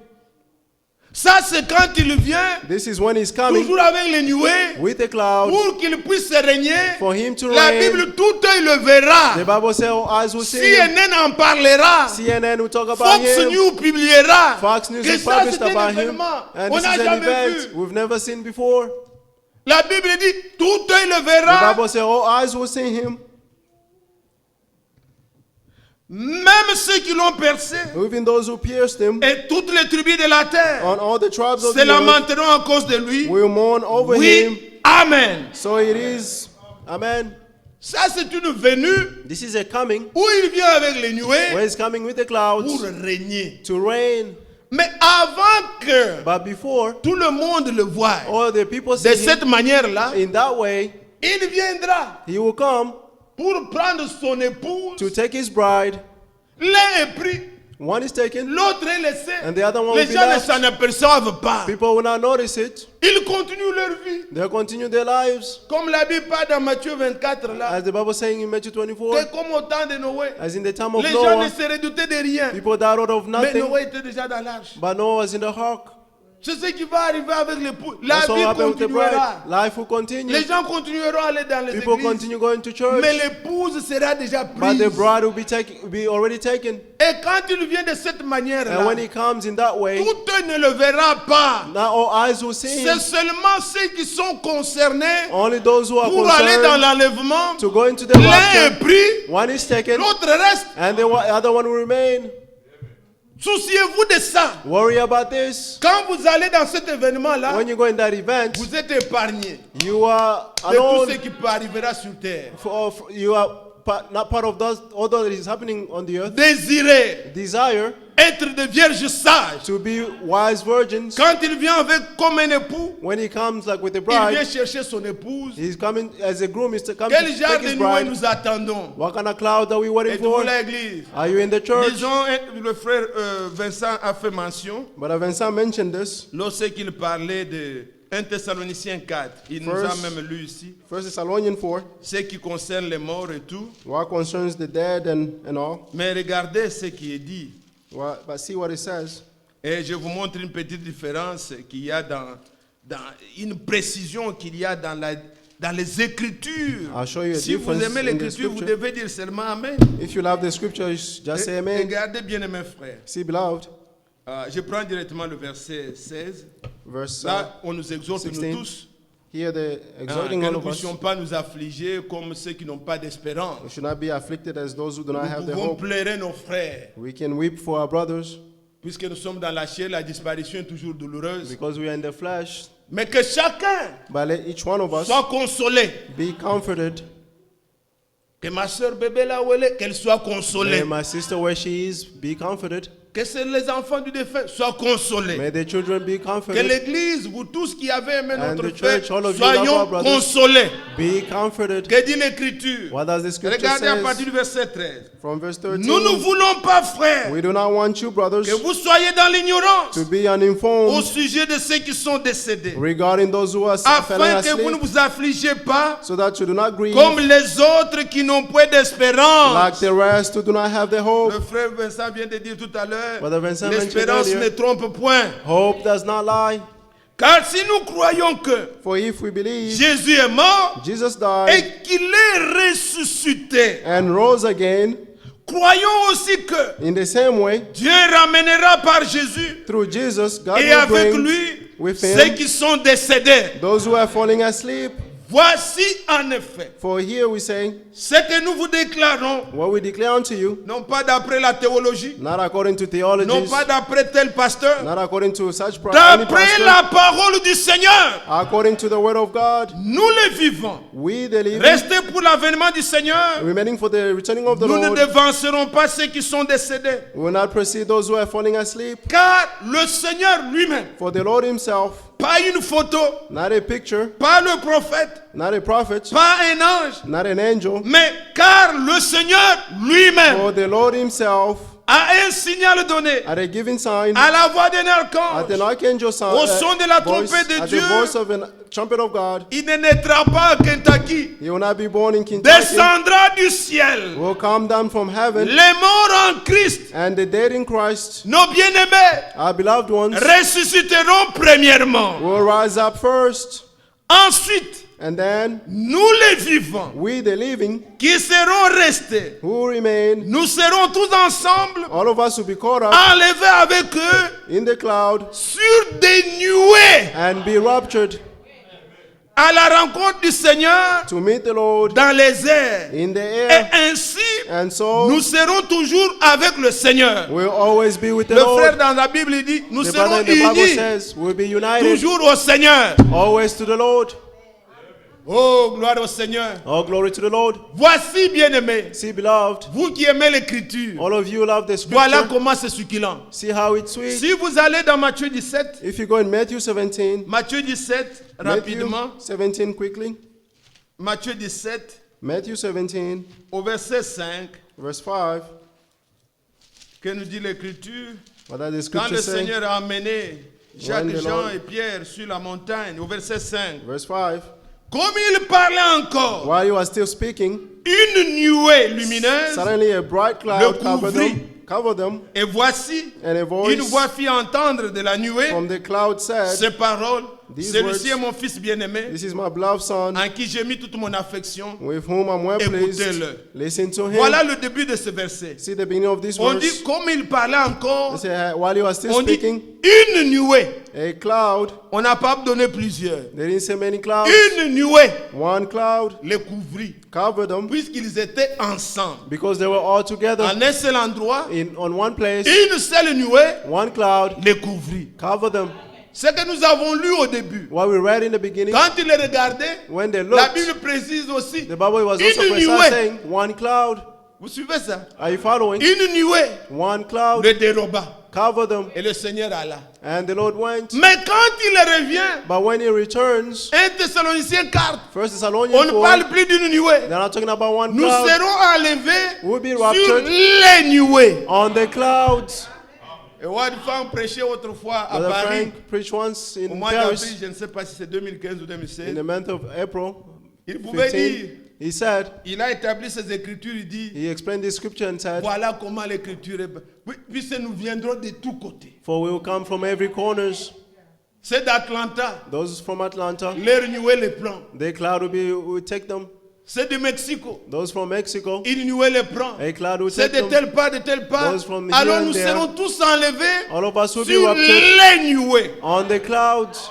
Ça, c'est quand il vient, This is when he's coming toujours avec les nuées, with the cloud pour qu'il puisse régner. for him to La reign. Bible, tout œil le verra. The Bible says all eyes will see him. CNN en parlera. CNN will talk about Fox him. News publiera. Fox News Que will ça, publish c'est un about him. événement. And On this n'a is an jamais event vu. we've never seen before. La Bible dit, tout œil le The verra. Bible says all eyes will see him. Même ceux qui l'ont percé. Even those who pierced him, Et toutes les tribus de la terre on all the tribes of se the earth, lamenteront à cause de lui. will mourn over him. Oui, Amen. So it is. Amen. Ça, c'est une venue This is a coming où il vient avec les where nuées he's coming with the pour clouds régner. to reign. Mais avant que But before, tout le monde le voie all the people de see him cette manière-là, in that way, il viendra he will come pour prendre son épouse. to take his bride. L'un est pris, One is taken, l'autre est laissé. and the other one Les will be gens ne left. s'en aperçoivent pas. People will not notice it. Ils continuent leur vie. They'll continue their lives. Comme la Bible parle dans Matthieu 24 là. As the Bible saying in Matthew Que 24, comme au temps de Noé. as in the time of Les gens ne Noah, se redoutaient de rien. people died out of Mais nothing, Noé était déjà dans l'arche. but Noah was in the ark. C'est ce qui va arriver avec l'époux. La That's what vie happened with the continuera. bride. Life will continue. Les gens continueront à aller dans les People églises. continue going to church, Mais l'épouse sera déjà but prise. the bride will be already taken. Et quand il vient de cette And manière-là, when he comes in that way, tout œil ne le verra pas. now all eyes will see C'est him. seulement ceux qui sont concernés Only those who are pour aller dans concerned l'enlèvement. to go into the L'un est rapture. pris, One is taken, l'autre reste. and the other one will remain. Souciez-vous de ça. Worry about this. Quand vous allez dans cet événement-là, When you go in that event, vous êtes épargné you are de tout alone. ce qui peut arriver sur terre. You are not part of those, all that is happening on the earth. Désirez Desire être des vierges sages. to be wise virgins. Quand il vient avec comme un époux, When he comes like with a il vient bride, chercher son épouse. he's coming as a groom. He's coming Quel to genre take de his nuée bride. nous attendons? What kind of cloud are we waiting Êtes-vous for? l'église? Are you in the church? Disons, le frère Vincent a fait mention, But Vincent mentioned this. lorsqu'il parlait de 1 Thessaloniciens 4, il nous a First- même lu ici, 1 Thessalonians 4, ce qui concerne les morts et tout. what concerns the dead and all. Mais regardez ce qui est dit. But see what it says. Et je vous montre une petite différence qu'il y a dans une précision qu'il y a dans les Écritures. I'll show you a Si vous difference aimez in the l'Écriture, vous scripture. devez dire seulement Amen. If you love the scriptures, just say amen. Regardez bien, mes frères. See, beloved, Je prends directement le verset 16. verse Là, on nous exhorte, 16. nous tous, here, the que exhorting nous all ne of us. puissions pas nous affliger comme ceux qui n'ont pas We d'espérance. should not be afflicted as those who do not have Nous the pouvons hope. pleurer nos frères. We can weep for our brothers Puisque nous sommes dans la chair, la disparition est toujours douloureuse. because we are in the flesh. Mais que chacun But let each one of us soit consolé. be comforted. Que ma soeur bébé là où elle est, qu'elle soit consolée. May my sister where she is be comforted. Que les enfants du défunt soient consolés. May the children be Que comforted. l'église, vous tous qui avez aimé And notre the frère, church, all of you love soyons our brothers. consolés. Be comforted. Que dit l'écriture? What does the scripture Regardez à say? partir du verset 13. From verse 13. Nous ne voulons pas, frères, We do not want you, brothers, que vous soyez dans l'ignorance to be au uninformed sujet de ceux qui sont décédés, regarding those who are falling afin que vous ne asleep, vous affligez pas so that you do not grieve comme les autres qui n'ont point like d'espérance. the rest who do not have the hope. Le frère Vincent vient de dire tout à l'heure, Brother Vincent mentioned l'espérance earlier, ne trompe point. Hope does not lie. Car si nous croyons que For if we believe Jésus est mort Jesus died et qu'il est ressuscité, and rose again, croyons aussi que in the same way, Dieu ramènera par Jésus through Jesus, God et will avec bring lui with ceux him qui sont décédés. those who are falling asleep. Voici en effet For here we say, ce que nous vous déclarons, what we declare unto you, non pas d'après la théologie, not according to non theologies, pas d'après tel pasteur, not according to such any d'après pastor, la parole du Seigneur. according to the word of God. Nous les vivons. We, the living, Restez pour l'avènement du Seigneur. remaining for the returning of the Nous ne Lord, devancerons pas ceux qui sont décédés. will not precede those who are falling asleep. Car le Seigneur lui-même, For the Lord himself, pas une photo, not a picture, pas le prophète, not a prophet, pas un ange, not an angel, mais car le Seigneur lui-même for the Lord himself, a un signal donné at a given sign, à la voix d'un at archange. an archangel sound, Au son de la voice, trompette de at Dieu, the voice of a trumpet of God, Il ne naîtra pas à Kentucky, he will not be born in Kentucky, descendra du ciel. will come down from heaven, Les morts en Christ, and the dead in Christ, nos bien-aimés, our beloved ones, ressusciteront premièrement. will rise up first, Ensuite, and then nous les vivants we, the living, qui seront restés, who remain, nous serons tous ensemble all of us will be caught up enlevés avec eux in the cloud sur des nuées and be raptured à la rencontre du Seigneur to meet the Lord dans les airs. in the Et air, ainsi, and so nous serons toujours avec le Seigneur. we'll always be with the Le frère Lord. dans la Bible il dit, nous The serons brother in the Bible unis says we'll be united toujours au Seigneur. always to the Lord. Oh, gloire au Seigneur. All glory to the Lord. Voici, bien-aimés, See, beloved, vous qui aimez l'écriture, all of you love the voilà scripture. comment c'est succulent. See how it's sweet. Si vous allez dans Matthieu 17, If you go in Matthew 17, Matthieu 17, Matthew rapidement, 17 quickly. Matthieu 17, Matthew 17, au verset 5, verse 5. que nous dit l'écriture, What does the quand scripture le say? Seigneur a emmené Jacques, When the Jean Lord- et Pierre sur la montagne, au verset 5, Verse 5. comme il parlait encore, While you are still speaking, une nuée lumineuse, suddenly a bright Le cloud covered couvrit. them. Covered them, et voici, and a une voice voix fit entendre de la nuée from the cloud said, ces paroles, These celui-ci words- est mon fils bien-aimé, "This is my beloved son, en qui j'ai mis toute mon affection. with whom I'm well pleased. Écoutez-le. Listen to him." Voilà le début de ce verset. See the beginning of this On verse. dit, comme il parlait encore, They say, while you are still on dit speaking, une nuée. a cloud. On n'a pas donné plusieurs. They didn't say many clouds. Une nuée One cloud les couvrit, covered them puisqu'ils étaient ensemble. because they were all together En un seul endroit, on one place. une seule nuée One cloud les couvrit. covered them. Ce que nous avons lu au début, What we read in the beginning, quand ils les regardaient, when they la looked, Bible précise aussi. the Bible was also Une precise nuée. saying, one cloud. Vous suivez ça? Are you following? Une nuée One cloud les déroba. covered them, Et le Seigneur alla. and the Lord went. Mais quand il revient, But when he returns, 1 Thessaloniciens 4, 1 on Thessalonians ne 4, parle plus d'une nuée. they're not talking about one Nous cloud. serons enlevés We'll be sur raptured les nuées. on the clouds. Et Wad Frank prêchait autrefois à Brother Paris, Frank preached once au in mois d'avril, Paris je ne sais pas si c'est 2015 ou in 2016. the month of April Il pouvait 15. dire, He said, il a établi ses écritures, il dit, he explained the scripture and said, voilà comment l'écriture est. Puisque nous viendrons de tous côtés. "For we will come from every corners." C'est d'Atlanta, Those from Atlanta, leur nuée les prend. the cloud will take them. C'est de Mexico, Those from Mexico, une nuée les prend. a cloud will C'est take de them. telle part, de telle part. Those from here Alors and nous there. serons tous enlevés All of us will be sur raptured les nuées. on the clouds.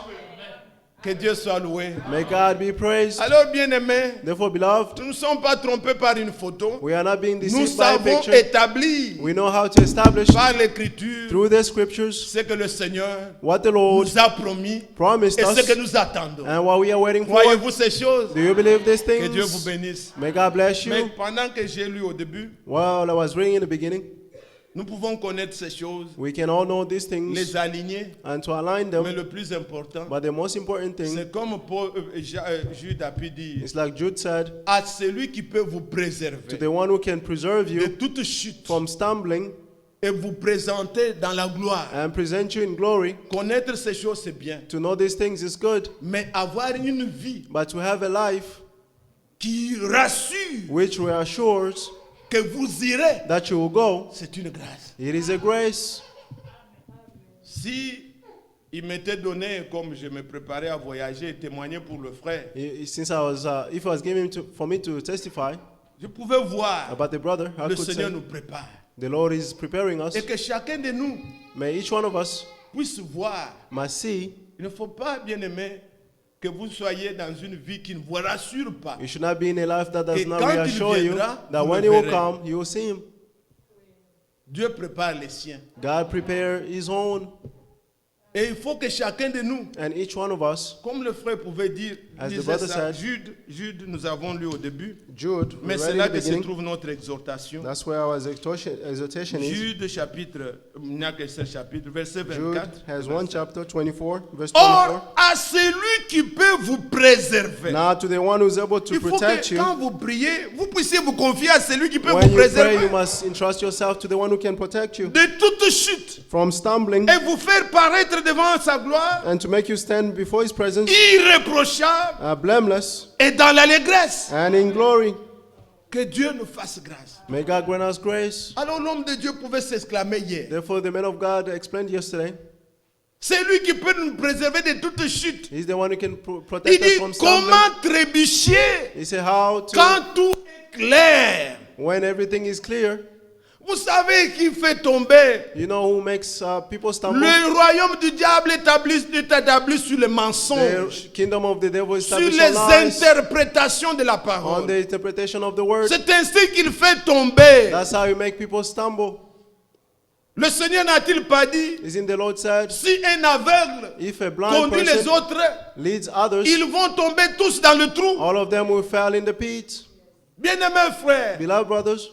Que Dieu soit loué. May God be praised. Alors, bien-aimés, Therefore, beloved, nous ne sommes pas trompés par une photo. we are not being Nous deceived by a savons picture. établir We know how to establish par l'Écriture through the scriptures ce que le Seigneur what the Lord nous a promis promised et ce us que nous attendons. and what we are waiting for. Croyez-vous ces choses? Do you believe these Que Dieu vous things? bénisse. May God bless Mais you. pendant que j'ai lu au début, Well, I was reading in the beginning. nous pouvons connaître ces choses, We can all know these things les aligner, and to align mais them. le plus important, But the most important thing c'est comme Jude a pu dire, is like Jude said, à celui qui peut vous to préserver the one who can preserve de you toute chute from stumbling et vous présenter dans la gloire. and present you in glory. Connaître ces choses, c'est bien, To know these things is good, mais avoir une vie but to have a life qui rassure which reassures que vous irez, that you will go, c'est une grâce. it is a grace. Si il m'était donné, comme je me préparais à voyager et témoigner pour le frère, Since I was, if I was given for me to testify je pouvais voir about the brother, I le could Seigneur say nous prépare. the Lord is preparing us. Et que chacun de nous May each one of us puisse voir. must see. Il ne faut pas, bien aimé, que vous soyez dans une vie qui ne vous rassure pas. You should not be in a life that does Et not quand il reassure you viendra, that vous when le he will verrez. come, you will see him. Dieu prépare les siens. God prepare his own, Et il faut que chacun de nous, and each one of us, comme le frère pouvait dire, As the disait brother ça, said, Jude, nous avons lu au début, Jude, mais we c'est read là in the que se beginning. trouve notre exhortation. That's where our exhortation is. Jude chapitre, il n'y a que ce chapitre, verset Jude 24. has one chapter, 24, verse 24. Or, à celui qui peut vous préserver. Now to the one who's able to Il faut protect que you, quand vous priez, vous puissiez vous confier à celui qui peut when vous you pray, préserver you must entrust yourself to the one who can protect you de toute chute from stumbling et vous faire paraître devant sa gloire and to make you stand before his presence irréprochable blameless et dans l'allégresse. and in glory. Que Dieu nous fasse grâce. May God grant us grace. Alors l'homme de Dieu pouvait s'exclamer hier. Therefore, the man of God explained yesterday, C'est lui qui peut nous préserver de toute chute. he's the one who can Il protect us dit from stumbling. comment trébucher He said how to, quand tout est clair. when everything is clear. Vous savez qui fait tomber? You know who makes people stumble? Le royaume du diable est établi sur le mensonge, The kingdom of the devil is sur established on les lies, interprétations de la on parole. the interpretation of the word. C'est ainsi qu'il fait tomber. That's how you make people stumble. Le Seigneur n'a-t-il pas dit, Isn't the Lord said, si un aveugle if a blind conduit les person autres, leads others, ils vont tomber tous dans le trou. all of them will fall in the pit. Bien-aimés frères, Beloved brothers,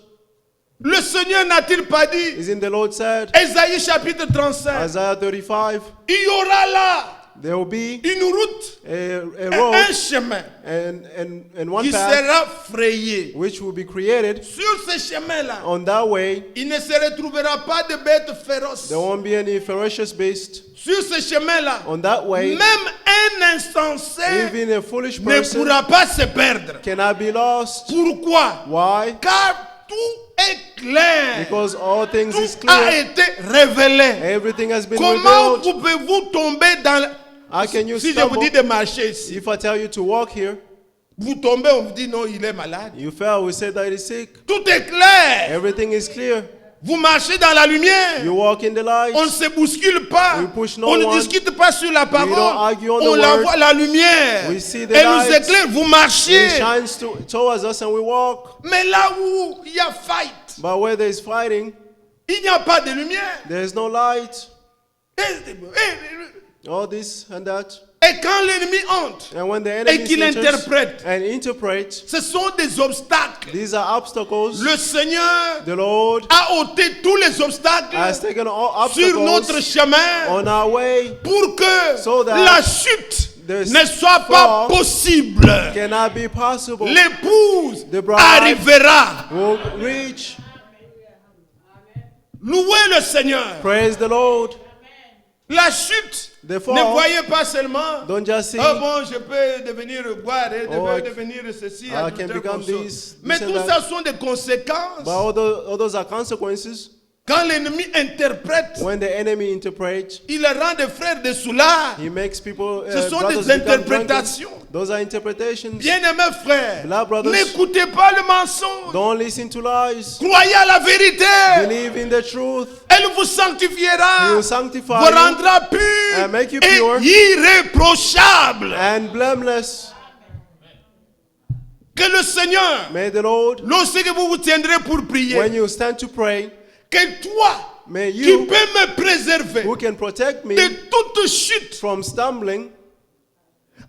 le Seigneur n'a-t-il pas dit, isn't the Lord said, Ésaïe chapitre 35, Isaiah 35, il y aura là there will be une route, a et road un chemin and one qui path sera frayé. which will be created. Sur ce chemin-là, On that way, il ne se retrouvera pas de bêtes féroces. there won't be any ferocious beast. Sur ce chemin-là, On that way, même un insensé even a foolish ne person pourra pas se perdre. cannot be lost. Pourquoi? Why? Car tout est clair. Because all things is Tout a clear. été révélé. Everything has been Comment revealed. pouvez-vous tomber dans... How can you Si je vous stumble? dis de marcher ici, If I tell you to walk here, vous tombez, on vous dit non, il est malade. you fell, we say that it is sick. Tout est clair. Everything is clear. Vous marchez dans la lumière. You walk in the light. On ne se bouscule pas. We push no On ne one. discute pas sur la parole. don't argue on the On la word. voit la lumière. We see the Elle nous light. éclaire. Vous It marchez. shines towards us and we walk. Mais là où il y a fight, But where there is fighting, il n'y a pas de lumière. there is no light. Et All this and that. quand l'ennemi entre, And when the enemy qu'il enters interprète. and interprets, ce sont des obstacles. these are obstacles. Le Seigneur The Lord a ôté tous les obstacles has taken all sur notre obstacles chemin on our way. pour que So that la chute the ne soit pas fall possible. Cannot be possible. L'épouse The bride arrivera. will reach. Louez le Seigneur. Praise the Lord. La chute, The fall. ne voyez pas seulement, Don't just see. ah bon, je peux devenir boire, je Oh, peux I- devenir ceci, I can adultère, become conso. this Mais and tout that. ça sont des conséquences. But all those are consequences. Quand l'ennemi interprète, When the enemy interprets, il les rend des frères de soulard. he makes people. Ce sont brothers des become drunken. interprétations. Those are interpretations. Bien-aimés frères, Beloved brothers, n'écoutez pas le mensonge. don't listen to lies. Croyez à la vérité. Believe in the truth. Elle vous He sanctifiera, will sanctify vous you rendra pur and make you et pure irréprochable. and blameless. Que le Seigneur, May the Lord, lorsque vous vous tiendrez pour prier, when you stand to pray, que toi may qui you, peux me préserver who can protect me de toute chute, from stumbling,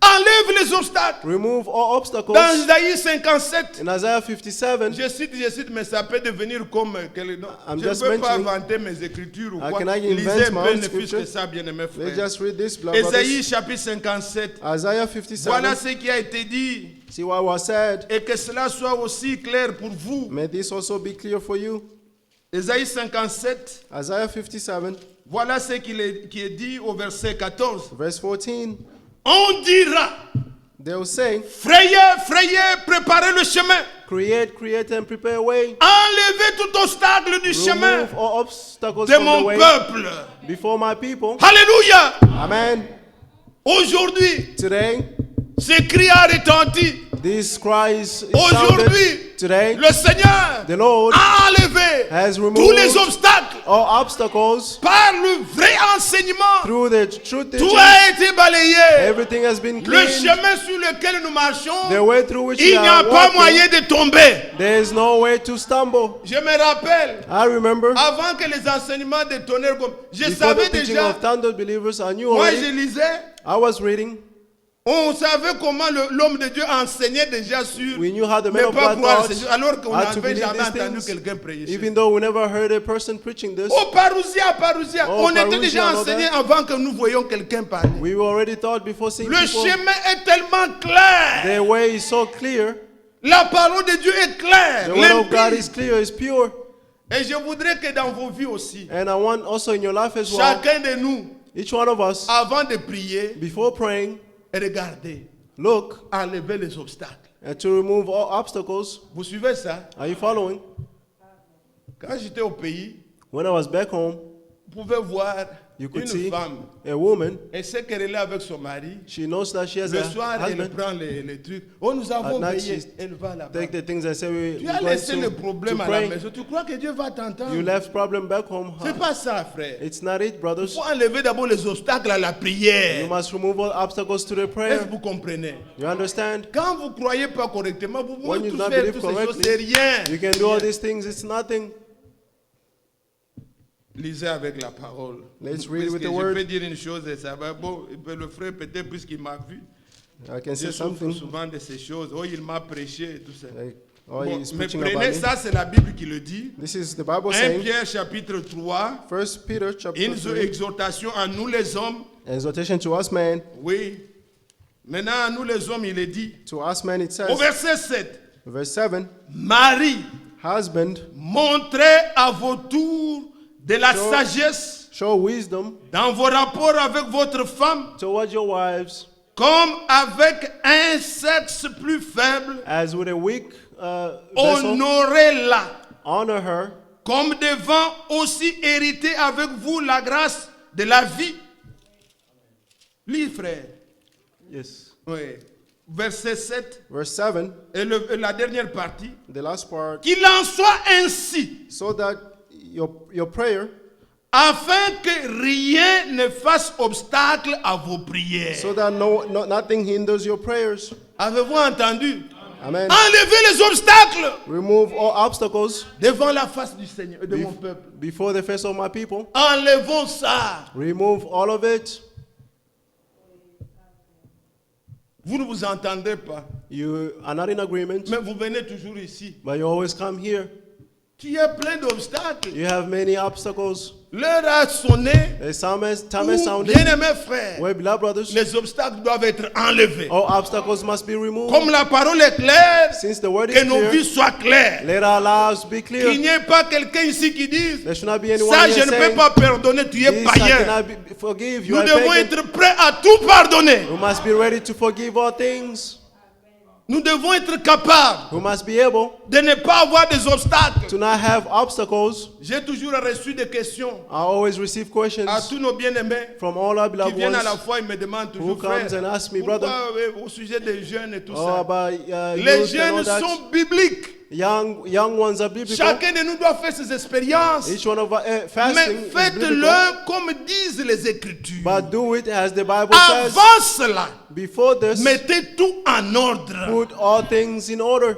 enlève les obstacles. remove all obstacles. Dans Isaïe 57, In Isaiah 57, je cite, mais ça peut devenir comme je I'm ne just peux pas mentioning- inventer mes écritures ou How quoi. can I invent Lisez my un own peu ne fût-ce scripture? que ça, bien-aimés let's frères. just read this, beloved Isaïe brothers. chapitre 57. Isaiah 57. Voilà ce qui a été dit. See what was said. Et que cela soit aussi clair pour vous. May this also be clear for you. Isaïe 57. Isaiah 57, Voilà ce qui est dit au verset 14. verse 14. On dira, They will say, frayez, frayez, préparez le chemin. create, create, and prepare a way. Enlevez tout obstacle du chemin Remove all obstacles de from the mon way peuple. before my people. Alléluia. Amen. Aujourd'hui, Today, ce cri a retenti. this cry is Aujourd'hui, sounded. Today, le Seigneur the Lord a enlevé has tous removed les obstacles all obstacles par le vrai enseignement. through the truth Tout teaching. a été balayé. Everything has been Le cleaned. chemin sur lequel nous marchons, The way through which we il n'y a are pas walking, moyen de tomber. there is no way to stumble. Je me rappelle, I remember avant que les enseignements de tonnerre, je before savais the teaching déjà, of Thunder Believers, I knew moi je already. lisais, I was reading. on savait comment l'homme de Dieu enseignait déjà sur We knew how the man ne of pas God croire taught ces choses, alors qu'on how to n'avait believe jamais these entendu things, quelqu'un prêcher. even though we never heard a person preaching this. Oh, Parousia, Parousia, Oh, on était Parousia, déjà all enseigné that. avant que nous voyions quelqu'un parler. We were already taught before seeing Le people. chemin est tellement clair. Their way is so clear. La parole de Dieu est claire. The word of God limpide. is clear, is pure. Et je voudrais que dans vos vies aussi, And I want also in your life as well, chacun de nous, each one of us, avant de prier, before praying, regardez, look enlevez les obstacles. and to remove all obstacles. Vous suivez ça? Are you following? Quand j'étais au pays, When I was back home, vous pouvez voir you could une see femme, a woman. elle s'est querellée avec son mari. She knows that she has Le a soir, elle husband. prend les trucs. Oh, nous avons At night, veillé. she Elle va là-bas. Take the things and say Tu we're as going laissé le to problème à la pray. maison. Tu crois que Dieu va t'entendre? You left problem back home. C'est pas ça, frère. It's not it, Il brothers. faut enlever d'abord les obstacles à la You prière. must remove all obstacles to the Est-ce prayer. que vous comprenez? You understand? Quand vous ne croyez pas correctement, vous When pouvez you tout not faire, believe toutes ces choses, correctly, c'est rien. you can do all these things. It's nothing. Lisez avec la parole. Let's read Puisque with the je word. peux dire une chose, et ça va. Bon, le frère, peut-être, puisqu'il m'a vu, I can je say souffre something. souvent de ces choses. Oh, il m'a prêché, et tout ça. Like, oh, Bon, he's mais preaching prenez about me. ça, c'est la Bible qui le dit. This is the Bible 1 saying, Pierre chapitre 3, 1 Peter chapter une 3, exhortation à nous les hommes. exhortation to us men. Oui. Maintenant, à nous les hommes, il est dit, To us men, it au says, verset 7, verse 7, Marie, husband, montrez à vos tours de la Sure. sagesse show wisdom dans vos rapports avec votre femme, towards your wives, comme avec un sexe plus faible. as with a weak vessel. Honorez-la, Honor her, comme devant aussi hériter avec vous la grâce de la vie. Lis, frère. yes. Oui. Verset 7 Verse 7, et la dernière partie. the last part, Qu'il en soit ainsi, so that your prayer, afin que rien ne fasse obstacle à vos prières. so that nothing hinders your prayers. Avez-vous entendu? Amen. Enlevez les obstacles Remove all obstacles devant la face du Seigneur, de mon peuple. before the face of my people. Enlevons ça. Remove all of it. Vous ne vous entendez pas, You are not in agreement, mais vous venez toujours ici. but you always come here. Tu as plein d'obstacles. You have many obstacles. L'heure a sonné. The time has sounded. Bien-aimés frères, Well, beloved brothers, les obstacles doivent être enlevés. all obstacles must be removed. Comme la parole est claire, Since the word que is nos clear, vies soient claires. let our lives be Qu'il clear. n'y ait pas quelqu'un ici qui dise There should not be anyone ça, here je ne peux saying, pas pardonner, tu es this I païen. cannot forgive. You Nous are devons pagan. être prêts à tout pardonner. We must be ready to forgive all things. Nous devons être capables We must be able de ne pas avoir des obstacles. to not have obstacles. J'ai toujours reçu des questions I always receive questions à tous nos bien-aimés from all our qui beloved viennent à la ones. fois, ils me demandent Who toujours, comes frère, and asks me, pourquoi, brother, au sujet des jeunes et tout Oh, ça. about Les youth and jeunes all that. sont bibliques. Young ones are biblical. Chacun de nous doit faire ses expériences. Each one of us, Mais fasting is biblical. faites-le comme disent les Écritures. But do it as the Bible says. Avant cela, Before this, mettez tout en ordre. put all things in order.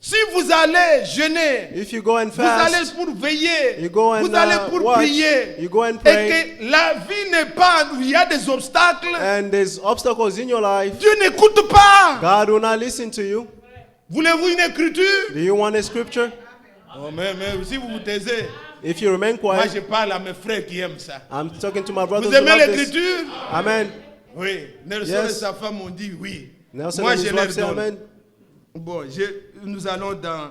Si vous allez jeûner, If you go and vous allez fast, pour veiller, you go and vous allez pour watch, prier, you go and et pray, que la vie n'est pas où il y a des obstacles, and there's obstacles in your life, Dieu n'écoute pas. God will not listen to you. Voulez-vous une écriture? Do you want a scripture? Oh, mais si vous vous taisez, If you remain moi quiet, je parle à mes frères qui aiment ça. I'm talking to my brothers Vous who aimez love this. l'écriture? Amen. Oui. Nelson Yes. et sa femme ont dit oui. Nelson Moi and je his leur wife say donne. amen. Bon, nous allons dans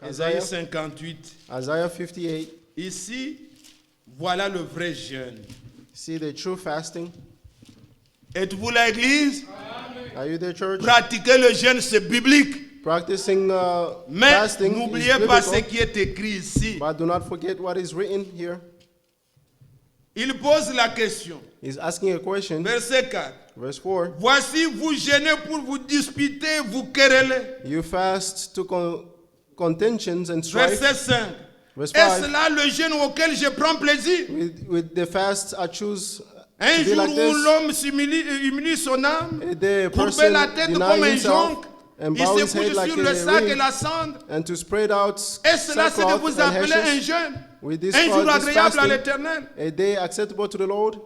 Ésaïe Isaiah. 58. Isaiah 58. Ici, voilà le vrai jeûne. See the true fasting. Êtes-vous l'église? Are you the church? Pratiquer le jeûne, c'est biblique. Practicing Mais fasting is n'oubliez pas ce biblical, qui est écrit ici. but do not forget what is written here. Il pose la question. He's asking a question. Verset 4. Verse 4. Voici, vous jeûnez pour vous disputer, vous quereller. You fast to contentions and strife. Verset 5. Verse Est-ce 5. là le jeûne auquel je prends plaisir? With the fast, I choose Un to be jour like où this. l'homme humilie son âme, A day a courber person la tête deny comme un himself jonc, and il bow se his head couche like sur le a sac et reed la cendre. and to spread out Est-ce là ce que sackcloth vous and appelez un ashes. jeûne? With this, Un jour this agréable à fasting, l'Éternel? a day acceptable to the Lord.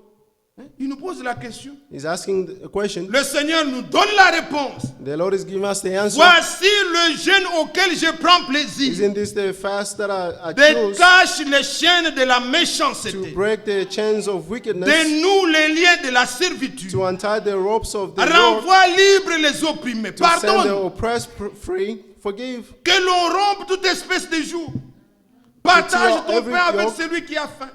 Il nous pose la question. He's asking a question. Le Seigneur nous donne la réponse. The Lord is giving us the answer. Voici le jeûne auquel je prends plaisir. Isn't this the fast that I choose Détache les chaînes de la to méchanceté. break the chains of wickedness, Dénoue les liens de la servitude. to untie the ropes of the yoke, Renvoie libre les opprimés. to set the Pardonne. oppressed free, forgive, Que l'on rompe toute espèce de joug. Partage ton every pain avec yoke. celui qui a faim.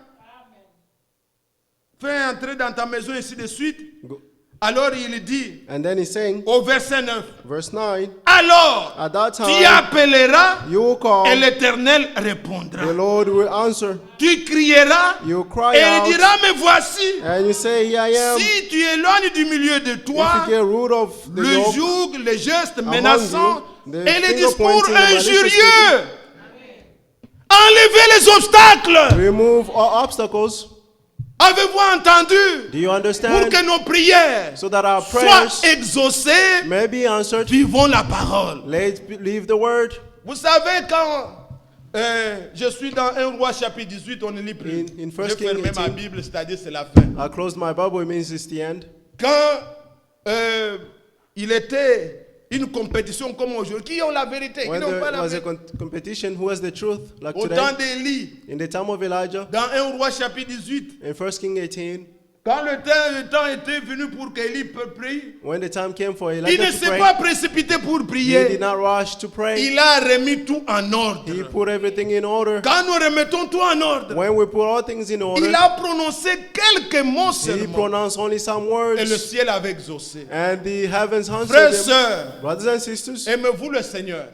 Fais entrer dans ta maison, ainsi de suite. Go- Alors il dit And then he's saying, au verset 9, verse 9, alors at that tu time appelleras you will call, et l'Éternel répondra. the Lord will answer. Tu crieras You cry et il out, dira, me voici. and you say, Here I am. Si tu éloignes du milieu de If toi you get rid of the le yoke, joug, les gestes menaçants you, the et les finger discours pointing, the malicious injurieux, enlevez les obstacles. remove all obstacles. Avez-vous entendu? Do you Pour understand? que nos prières So that our soient prayers exaucées, may be answered. vivons la parole. Let's believe the word. Vous savez, quand je suis dans 1 Roi chapitre 18, on ne lit plus. In J'ai 1 King fermé ma 18. Bible, c'est-à-dire c'est la fin. I closed my Bible, it means it's the end. Quand il était une compétition comme aujourd'hui, qui ont la vérité, qui When n'ont there pas la was a vérité. competition, who has the truth? Like Au today, temps d'Élie, in the time of Elijah, dans 1 Roi chapitre 18, in 1 King 18, quand le temps était venu pour qu'Élie prie, when the time came for il Elijah ne to s'est pray, pas précipité pour he prier. did not rush to pray. Il a remis tout en ordre. He put everything in order. Quand nous remettons tout en ordre, When we put all things in il order, a prononcé quelques mots he seulement. pronounced only some Et le words, ciel avait exaucé. and the heavens Frères, answered him. sœurs, Brothers and sisters, aimez-vous le Seigneur?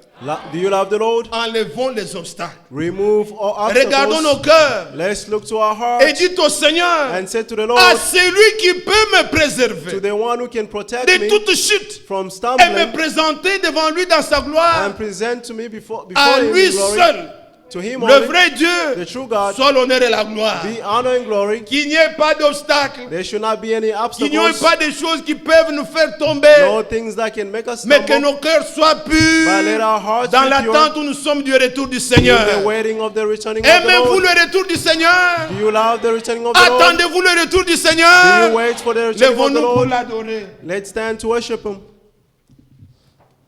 do you love the Lord? Enlevons les obstacles. Remove all Regardons nos obstacles. cœurs Let's look to our et hearts dites au Seigneur, and say to the à Lord, celui qui peut me to préserver the one who can protect de me toute chute from et me stumbling présenter devant lui dans sa gloire, and present to me before à him lui in glory. seul, To him le only, vrai the Dieu, true God, soit l'honneur et la gloire. be honor and glory. Qu'il n'y ait pas d'obstacles, There should not be any qu'il n'y ait obstacles, pas de choses qui peuvent nous faire tomber, no things that can make us mais que stumble, nos cœurs soient but let purs our hearts dans be pure l'attente où nous sommes du retour du in Seigneur. the waiting of the returning of the Aimez-vous Lord. le retour du Seigneur? Do you love the returning of the Lord? Attendez-vous le retour du Do Seigneur? you wait for the returning of the Lèvons-nous pour Lord? l'adorer. Let's stand to worship Him.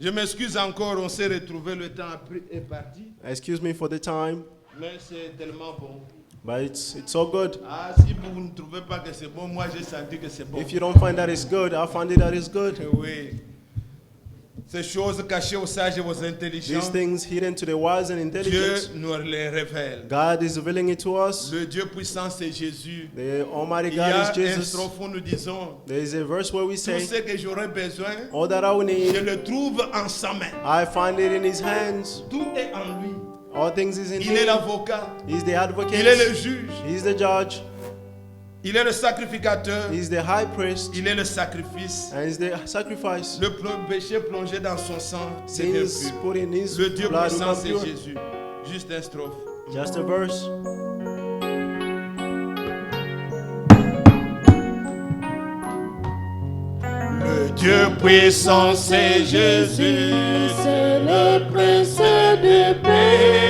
Je m'excuse encore, on s'est retrouvé, le temps est parti, Excuse me for the time, mais c'est tellement bon. but it's so good. Ah, si vous ne trouvez pas que c'est bon, moi j'ai senti que c'est bon. If you don't find that it's good, I find it that it's good. Oui. Ces choses cachées aux sages et aux These intelligents, things hidden to the wise and Dieu intelligent, nous les révèle. God is revealing it to us. Le Dieu puissant, c'est Jésus. The Almighty Il y God a is un Jesus. strophe où nous disons, There is a verse where we tout say, ce que j'aurais besoin, all that I will je need, le trouve en sa main. I find it in His hands. Tout est en lui. All things is in Il est Him. l'avocat, He's the il est le advocate. juge, He's the judge. il est le sacrificateur, He's the high priest. il est le sacrifice. And He's the sacrifice. Le péché plongé dans son sang, c'est bien Sins pur. put in His Le Dieu blood puissant, become c'est pure. Jésus. Juste un strophe. Just a verse. Le Dieu puissant, c'est Jésus, c'est le prince de paix.